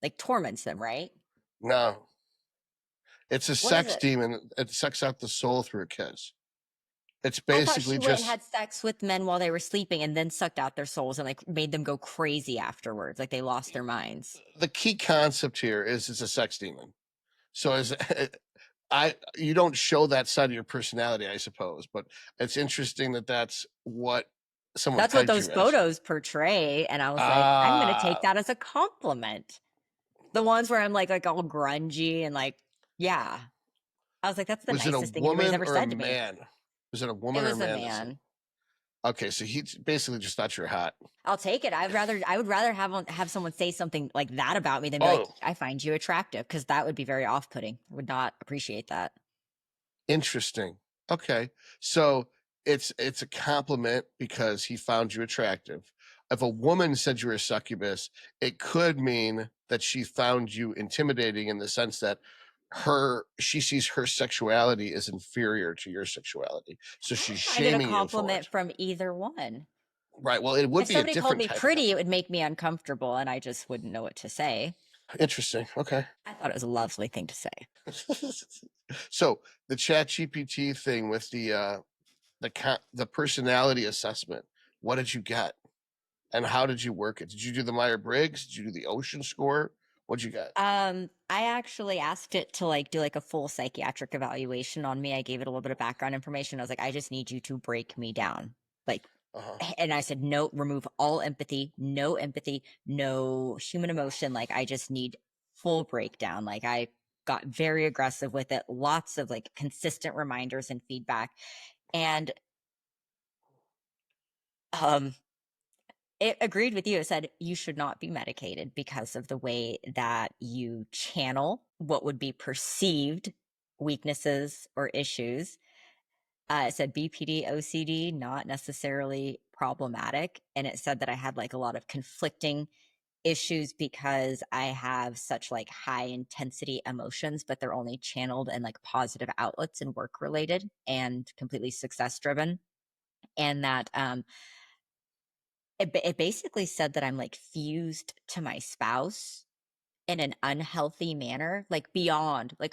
like torments them, right? No. It's a sex demon. It sucks out the soul through a kiss. It's basically went and had sex with men while they were sleeping and then sucked out their souls and like made them go crazy afterwards, like they lost their minds. The key concept here is it's a sex demon. So you don't show that side of your personality, I suppose, but it's interesting that that's what that's what those photos portray, and I was like, I'm going to take that as a compliment. The ones where I'm like all grungy and like, yeah, I was like, that's the nicest thing anybody's ever said to me. Was it a woman or a man? It was a man. Okay, so he basically just thought you're hot. I'll take it. I would rather have someone say something like that about me than be like, I find you attractive, because that would be very off-putting. I would not appreciate that. Interesting. Okay, so it's a compliment because he found you attractive. If a woman said you were a succubus, it could mean that she found you intimidating in the sense that she sees her sexuality as inferior to your sexuality, so she's shaming you. I get a compliment from either one. Right. Well, it would be a different. If somebody called me pretty, it would make me uncomfortable, and I just wouldn't know what to say. Interesting. Okay. I thought it was a lovely thing to say. So the ChatGPT thing with the personality assessment, what did you get, and how did you work it? Did you do the Myers-Briggs? Did you do the Ocean score? What'd you get? I actually asked it to like do like a full psychiatric evaluation on me. I gave it a little bit of background information. I was like, I just need you to break me down. Like, and I said, no, remove all empathy, no human emotion. Like, I just need full breakdown. Like, I got very aggressive with it. Lots of like consistent reminders and feedback. And, it agreed with you. It said you should not be medicated because of the way that you channel what would be perceived weaknesses or issues. It said BPD, OCD, not necessarily problematic. And it said that I had like a lot of conflicting issues because I have such like high intensity emotions, but they're only channeled in like positive outlets and work related and completely success driven. And that, it basically said that I'm like fused to my spouse in an unhealthy manner, like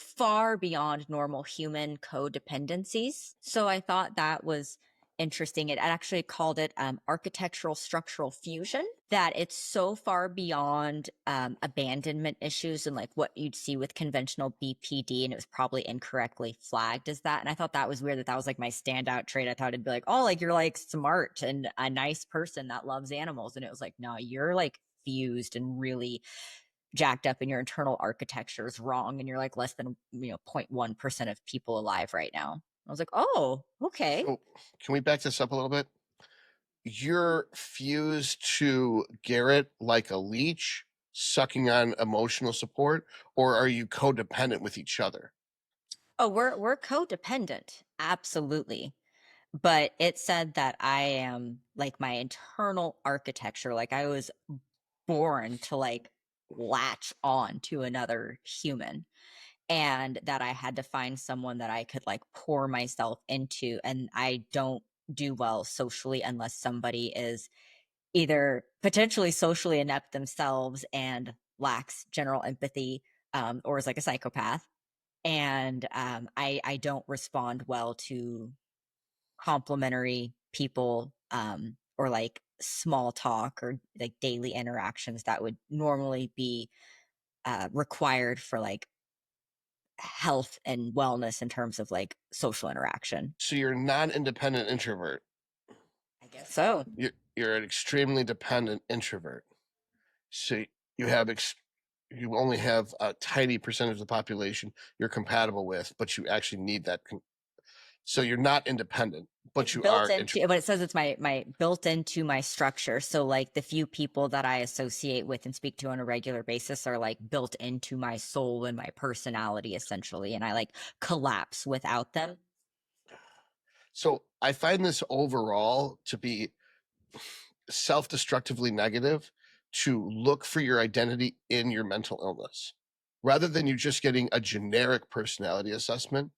far beyond normal human codependencies. So I thought that was interesting. It actually called it architectural structural fusion, that it's so far beyond abandonment issues and like what you'd see with conventional BPD, and it was probably incorrectly flagged as that. And I thought that was weird that was like my standout trait. I thought it'd be like, oh, like you're like smart and a nice person that loves animals, and it was like, no, you're like fused and really jacked up and your internal architecture is wrong and you're like less than 0.1% of people alive right now. I was like, oh, okay. So can we back this up a little bit? You're fused to Garrett like a leech, sucking on emotional support, or are you codependent with each other? Oh, we're codependent, absolutely. But it said that I am like my internal architecture, like I was born to like latch on to another human, and that I had to find someone that I could like pour myself into. And I don't do well socially unless somebody is either potentially socially inept themselves and lacks general empathy, or is like a psychopath. And I don't respond well to complimentary people, or like small talk or like daily interactions that would normally be required for like health and wellness in terms of like social interaction. So you're a non-independent introvert. I guess so. You're an extremely dependent introvert. So you have you only have a tiny percentage of the population you're compatible with, but you actually need that. So you're not independent, but It's you built are into, but it says it's my built into my structure. So like the few people that I associate with and speak to on a regular basis are like built into my soul and my personality essentially, and I like collapse without them. So I find this overall to be self-destructively negative, to look for your identity in your mental illness rather than you just getting a generic personality assessment.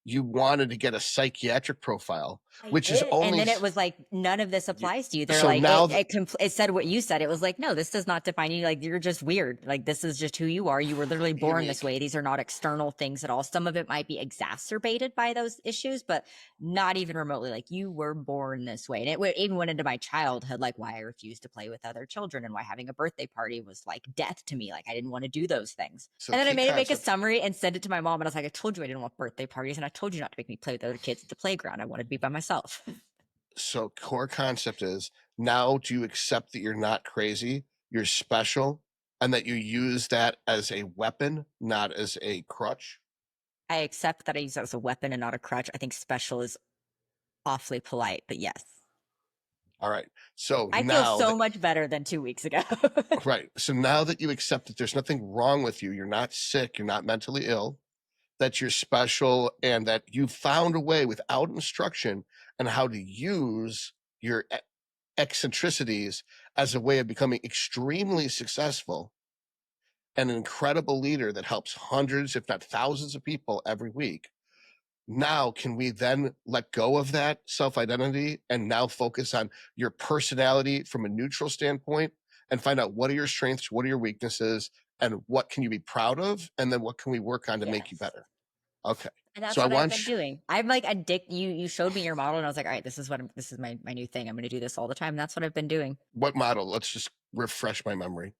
You wanted to get a psychiatric profile, which is And only then it was like none of this applies to you. They're so like now it said what you said. It was like, no, this does not define you. Like you're just weird. Like this is just who you are. You were literally born this way. These are not external things at all. Some of it might be exacerbated by those issues, but not even remotely. Like you were born this way. And it even went into my childhood, like why I refused to play with other children and why having a birthday party was like death to me. Like I didn't want to do those things. So and then I key made it make a concept. summary and send it to my mom. And I was like, I told you I didn't want birthday parties, and I told you not to make me play with other kids at the playground. I wanted to be by myself. So core concept is, now do you accept that you're not crazy, you're special, and that you use that as a weapon, not as a crutch? I accept that I use it as a weapon and not a crutch. I think special is awfully polite, but yes. All right. So I feel now so much better than 2 weeks ago. right. So now that you accept that there's nothing wrong with you, you're not sick, you're not mentally ill, that you're special, and that you found a way without instruction on how to use your eccentricities as a way of becoming extremely successful and an incredible leader that helps hundreds, if not thousands of people every week. Now, can we then let go of that self-identity and now focus on your personality from a neutral standpoint and find out what are your strengths, what are your weaknesses, and what can you be proud of? And then what can we work on to make you better? Okay. And that's So I what I've want been doing. I'm like you showed me your model and I was like, all right, this is my new thing. I'm going to do this all the time. And that's what I've been doing. what model? Let's just refresh my memory.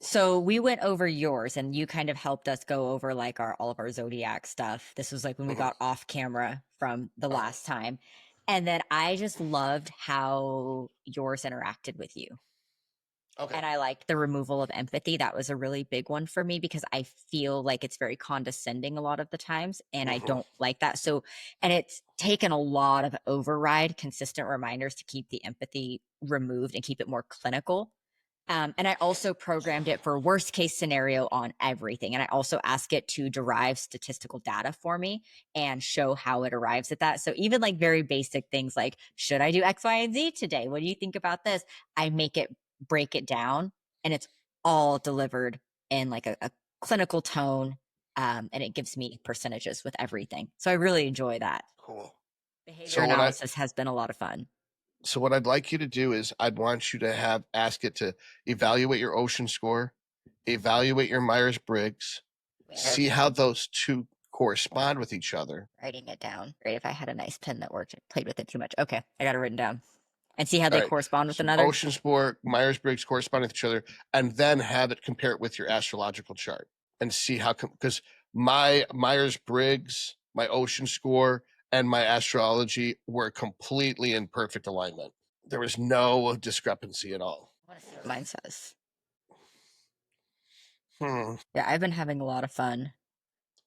So we went over yours and you kind of helped us go over like all of our zodiac stuff. This was like when we got off camera from the last time. And then I just loved how yours interacted with you. Okay. And I liked the removal of empathy. That was a really big one for me because I feel like it's very condescending a lot of the times. And I don't like that. So, and it's taken a lot of override, consistent reminders to keep the empathy removed and keep it more clinical. And I also programmed it for worst case scenario on everything. And I also ask it to derive statistical data for me and show how it arrives at that. So even like very basic things like, should I do X, Y, and Z today? What do you think about this? I make it break it down, and it's all delivered in like a clinical tone. And it gives me percentages with everything. So I really enjoy that. Cool. Behavior analysis has been a lot of fun. So what I'd like you to do is I'd want you to ask it to evaluate your ocean score, evaluate your Myers-Briggs, see how those two correspond with each other. Writing it down. Great. If I had a nice pen that worked, I played with it too much. Okay. I got it written down. And see how they correspond with another. Ocean score, Myers-Briggs correspond with each other, and then have it compare it with your astrological chart and see how, because my Myers-Briggs, my ocean score, and my astrology were completely in perfect alignment. There was no discrepancy at all. I want to see what mine says. Hmm. Yeah, I've been having a lot of fun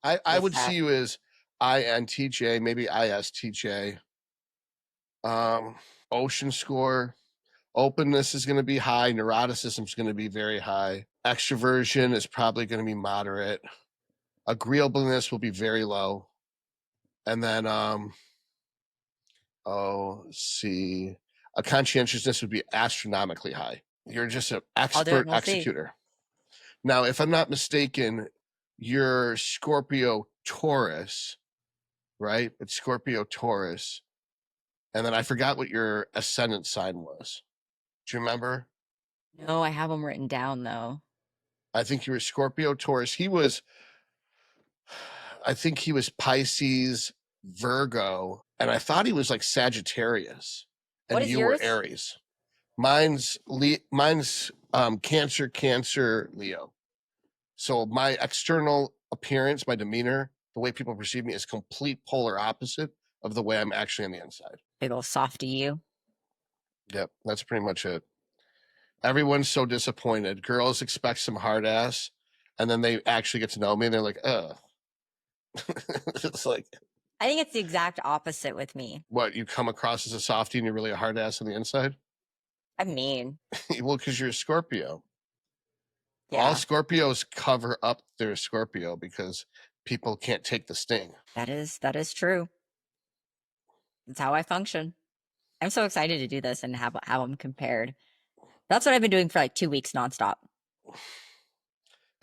I with would that. see you as INTJ, maybe ISTJ. Um, Ocean score. Openness is going to be high. Neuroticism is going to be very high. Extroversion is probably going to be moderate. Agreeableness will be very low. And then, let's see, a conscientiousness would be astronomically high. You're just an I'll do it expert and we'll see. executor. Now, if I'm not mistaken, you're Scorpio Taurus, right? It's Scorpio Taurus. And then I forgot what your ascendant sign was. Do you remember? No, I have them written down though. I think you were Scorpio Taurus. I think he was Pisces, Virgo, and I thought he was like Sagittarius, and What is you were yours? Aries. Mine's Cancer, Leo. So my external appearance, my demeanor, the way people perceive me is complete polar opposite of the way I'm actually on the inside. Big ol' softy you. Yep, that's pretty much it. Everyone's so disappointed. Girls expect some hard ass, and then they actually get to know me, and they're like, "Ugh." It's like, I think it's the exact opposite with me. what, you come across as a softie and you're really a hard ass on the inside? I mean, Well, because you're a Scorpio. All yeah, Scorpios cover up their Scorpio because people can't take the sting. that is true. That's how I function. I'm so excited to do this and have them compared. That's what I've been doing for like 2 weeks nonstop.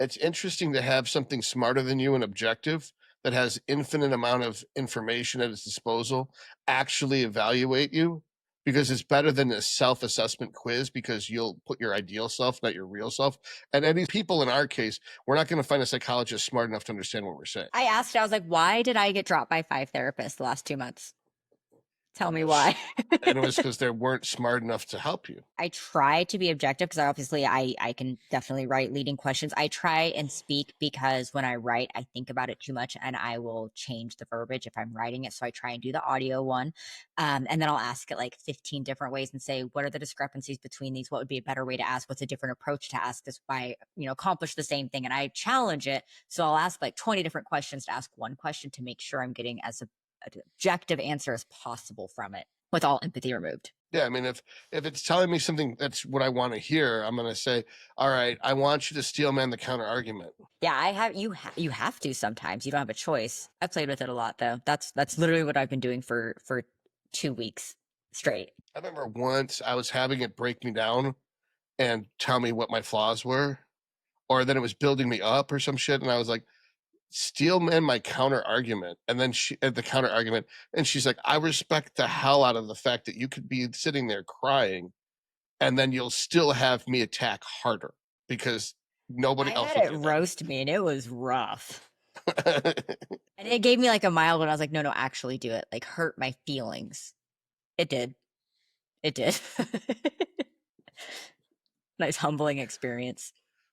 It's interesting to have something smarter than you and objective that has infinite amount of information at its disposal actually evaluate you, because it's better than a self-assessment quiz, because you'll put your ideal self, not your real self. And any people in our case, we're not going to find a psychologist smart enough to understand what we're saying. I was like, why did I get dropped by 5 therapists the last 2 months? Tell me why. And it was because they weren't smart enough to help you. I try to be objective because obviously I can definitely write leading questions. I try and speak because when I write, I think about it too much and I will change the verbiage if I'm writing it. So I try and do the audio one. And then I'll ask it like 15 different ways and say, what are the discrepancies between these? What would be a better way to ask? What's a different approach to ask this by, accomplish the same thing? And I challenge it. So I'll ask like 20 different questions to ask one question to make sure I'm getting as an objective answer as possible from it with all empathy removed. Yeah, I mean, if it's telling me something that's what I want to hear, I'm going to say, all right, I want you to steel man the counter argument. Yeah, I have you have to sometimes. You don't have a choice. I played with it a lot though. That's literally what I've been doing for 2 weeks straight. I remember once I was having it break me down and tell me what my flaws were, or then it was building me up or some shit, and I was like, steel man my counter argument. And then she the counter argument, and she's like, I respect the hell out of the fact that you could be sitting there crying and then you'll still have me attack harder because nobody I else had will it do roast me and it was rough. that. And it gave me like a mild one. I was like, no, actually do it. Like hurt my feelings. It did. It did. Nice humbling experience.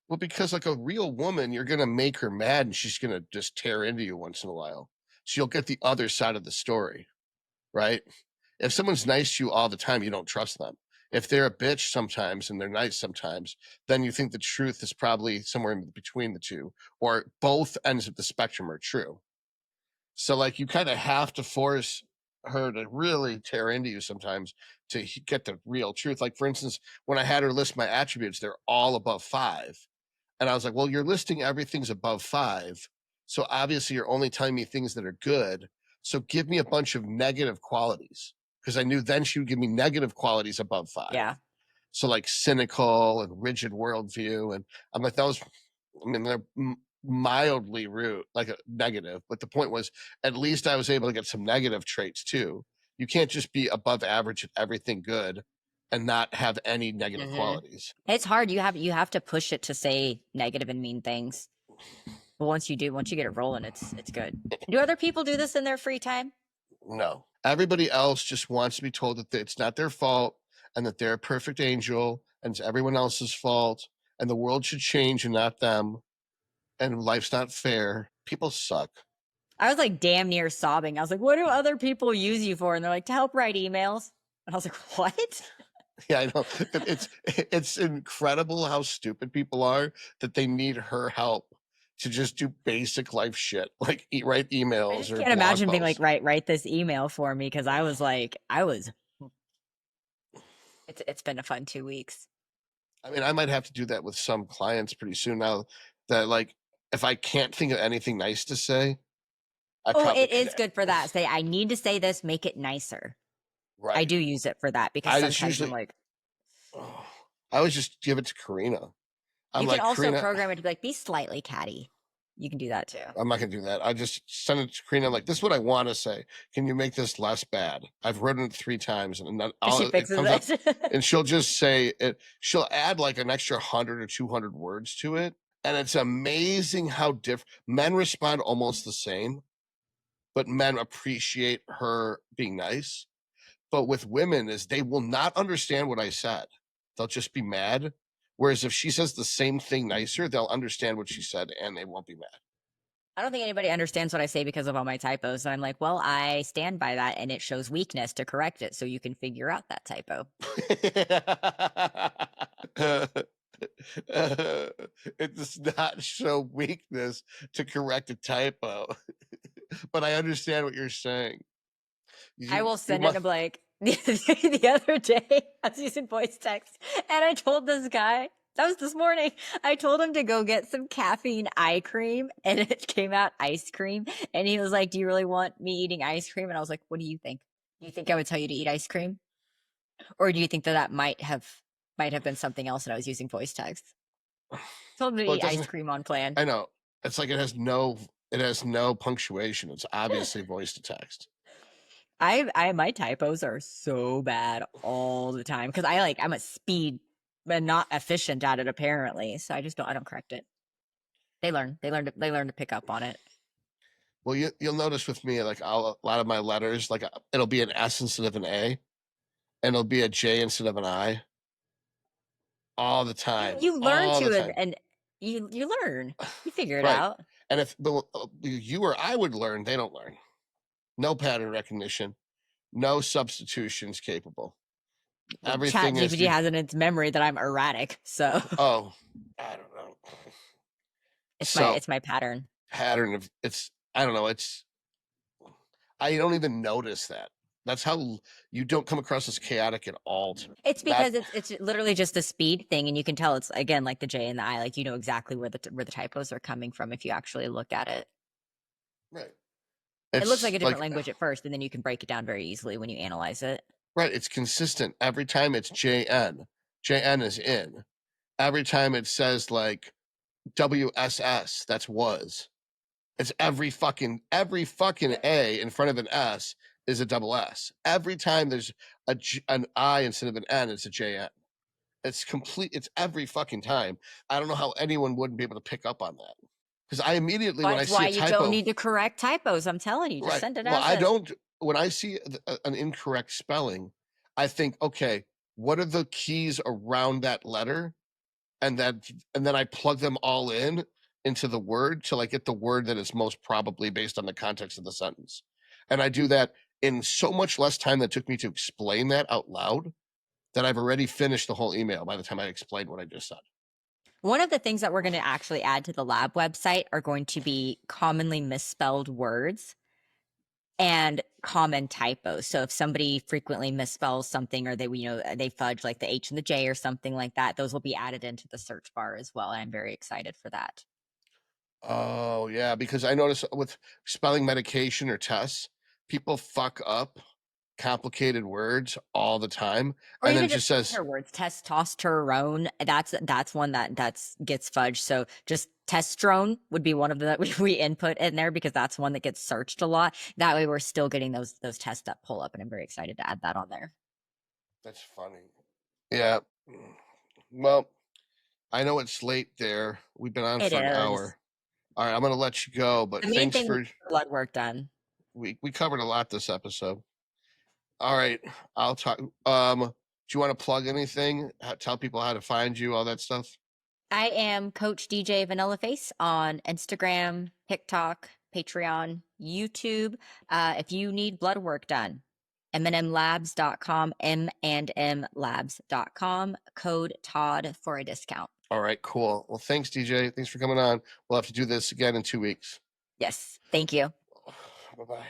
Well, because like a real woman, you're gonna make her mad and she's gonna just tear into you once in a while. So you'll get the other side of the story, right? If someone's nice to you all the time, you don't trust them. If they're a bitch sometimes and they're nice sometimes, then you think the truth is probably somewhere in between the two, or both ends of the spectrum are true. So like you kind of have to force her to really tear into you sometimes to get the real truth. Like for instance, when I had her list my attributes, they're all above 5. And I was like, well, you're listing everything's above 5. So obviously you're only telling me things that are good. So give me a bunch of negative qualities. Because I knew then she would give me negative qualities above 5. Yeah. So like cynical and rigid worldview. And I'm like, they're mildly rude, like a negative. But the point was, at least I was able to get some negative traits too. You can't just be above average at everything good and not have any negative qualities. It's hard. You have to push it to say negative and mean things. But once you get it rolling, it's good. Do other people do this in their free time? No. Everybody else just wants to be told that it's not their fault and that they're a perfect angel and it's everyone else's fault and the world should change and not them and life's not fair. People suck. I was like damn near sobbing. I was like, what do other people use you for? And they're like, to help write emails. And I was like, what? Yeah, I know. It's incredible how stupid people are that they need her help to just do basic life shit, like write I emails just or can't blog imagine being like, posts. write this email for me because it's been a fun 2 weeks. I mean, I might have to do that with some clients pretty soon now that like if I can't think of anything nice to say, I Oh, probably it could. is good for that. Say, I need to say this, make it nicer. I Right. do use it for that because I just sometimes I'm usually, like, oh, I always just give it to Karina. I'm you can like, also Karina, program it to be like, be slightly catty. You can do that too. I'm not gonna do that. I just send it to Karina. I'm like, this is what I want to say. Can you make this less bad? I've written it 3 times, and then She all it fixes comes out, it. and she'll just say it. She'll add like an extra 100 or 200 words to it, and it's amazing how different men respond almost the same, but men appreciate her being nice. But with women, is they will not understand what I said. They'll just be mad. Whereas if she says the same thing nicer, they'll understand what she said and they won't be mad. I don't think anybody understands what I say because of all my typos. And I'm like, well, I stand by that and it shows weakness to correct it so you can figure out that typo. It does not show weakness to correct a typo, but I understand what you're saying. I You will you send it must and be like, the other day I was using voice text and I told this guy, that was this morning, I told him to go get some caffeine eye cream and it came out ice cream. And he was like, do you really want me eating ice cream? And I was like, what do you think? Do you think I would tell you to eat ice cream? Or do you think that might have been something else and I was using voice text? Told him to well it eat ice doesn't cream on plan. I know. It's like it has no punctuation. It's obviously voice to text. I my typos are so bad all the time because I'm a speed but not efficient at it apparently. So I don't correct it. They learn to pick up on it. Well, you'll notice with me, like a lot of my letters, like it'll be an S instead of an A, and it'll be a J instead of an I, all the You time, you learn all the to it time. and you learn. You figure it Right. out. And if you or I would learn, they don't learn. No pattern recognition, no substitutions capable. Well, Chat Everything is GPT has in its memory that I'm erratic, so oh, I don't know. it's my So it's my pattern. pattern of I don't know. I don't even notice that. That's how you don't come across as chaotic at all to me. It's That because it's literally just a speed thing, and you can tell it's again like the J and the I. Like you know exactly where the typos are coming from if you actually look at it. right. It looks like It's a different like language at first, and then you can break it down very easily when you analyze it. right, it's consistent. Every time it's JN. JN is in. Every time it says like WSS, that's was. It's every fucking A in front of an S is a double S. Every time there's an I instead of an N, it's a JN. It's complete. It's every fucking time. I don't know how anyone wouldn't be able to pick up on that because I immediately when I That's see why a you don't typo, need to correct typos. I'm telling you, just right? send it Well, as I is. don't. When I see an incorrect spelling, I think, okay, what are the keys around that letter, and then I plug them all into the word till I get the word that is most probably based on the context of the sentence, and I do that in so much less time that took me to explain that out loud that I've already finished the whole email by the time I explained what I just said. One of the things that we're going to actually add to the lab website are going to be commonly misspelled words and common typos. So if somebody frequently misspells something or they fudge like the H and the J or something like that, those will be added into the search bar as well. And I'm very excited for that. Oh, yeah, because I notice with spelling medication or tests, people fuck up complicated words all the time, Or and then even it just just says her words, testosterone. That's one that gets fudged. So just testosterone would be one of the that we input in there because that's one that gets searched a lot. That way we're still getting those tests that pull up, and I'm very excited to add that on there. that's funny. Yeah. Well, I know it's late there. We've been on It for an is. hour. All right, I'm gonna let you go, but The main thanks thing was for blood work done. we covered a lot this episode. All right, I'll talk. Do you want to plug anything? Tell people how to find you, all that stuff. I am Coach DJ Vanilla Face on Instagram, TikTok, Patreon, YouTube. If you need blood work done, MNMLabs.com, MNMLabs.com, code Todd for a discount. All right, cool. Well, thanks, DJ. Thanks for coming on. We'll have to do this again in 2 weeks. Yes, thank you. Bye-bye.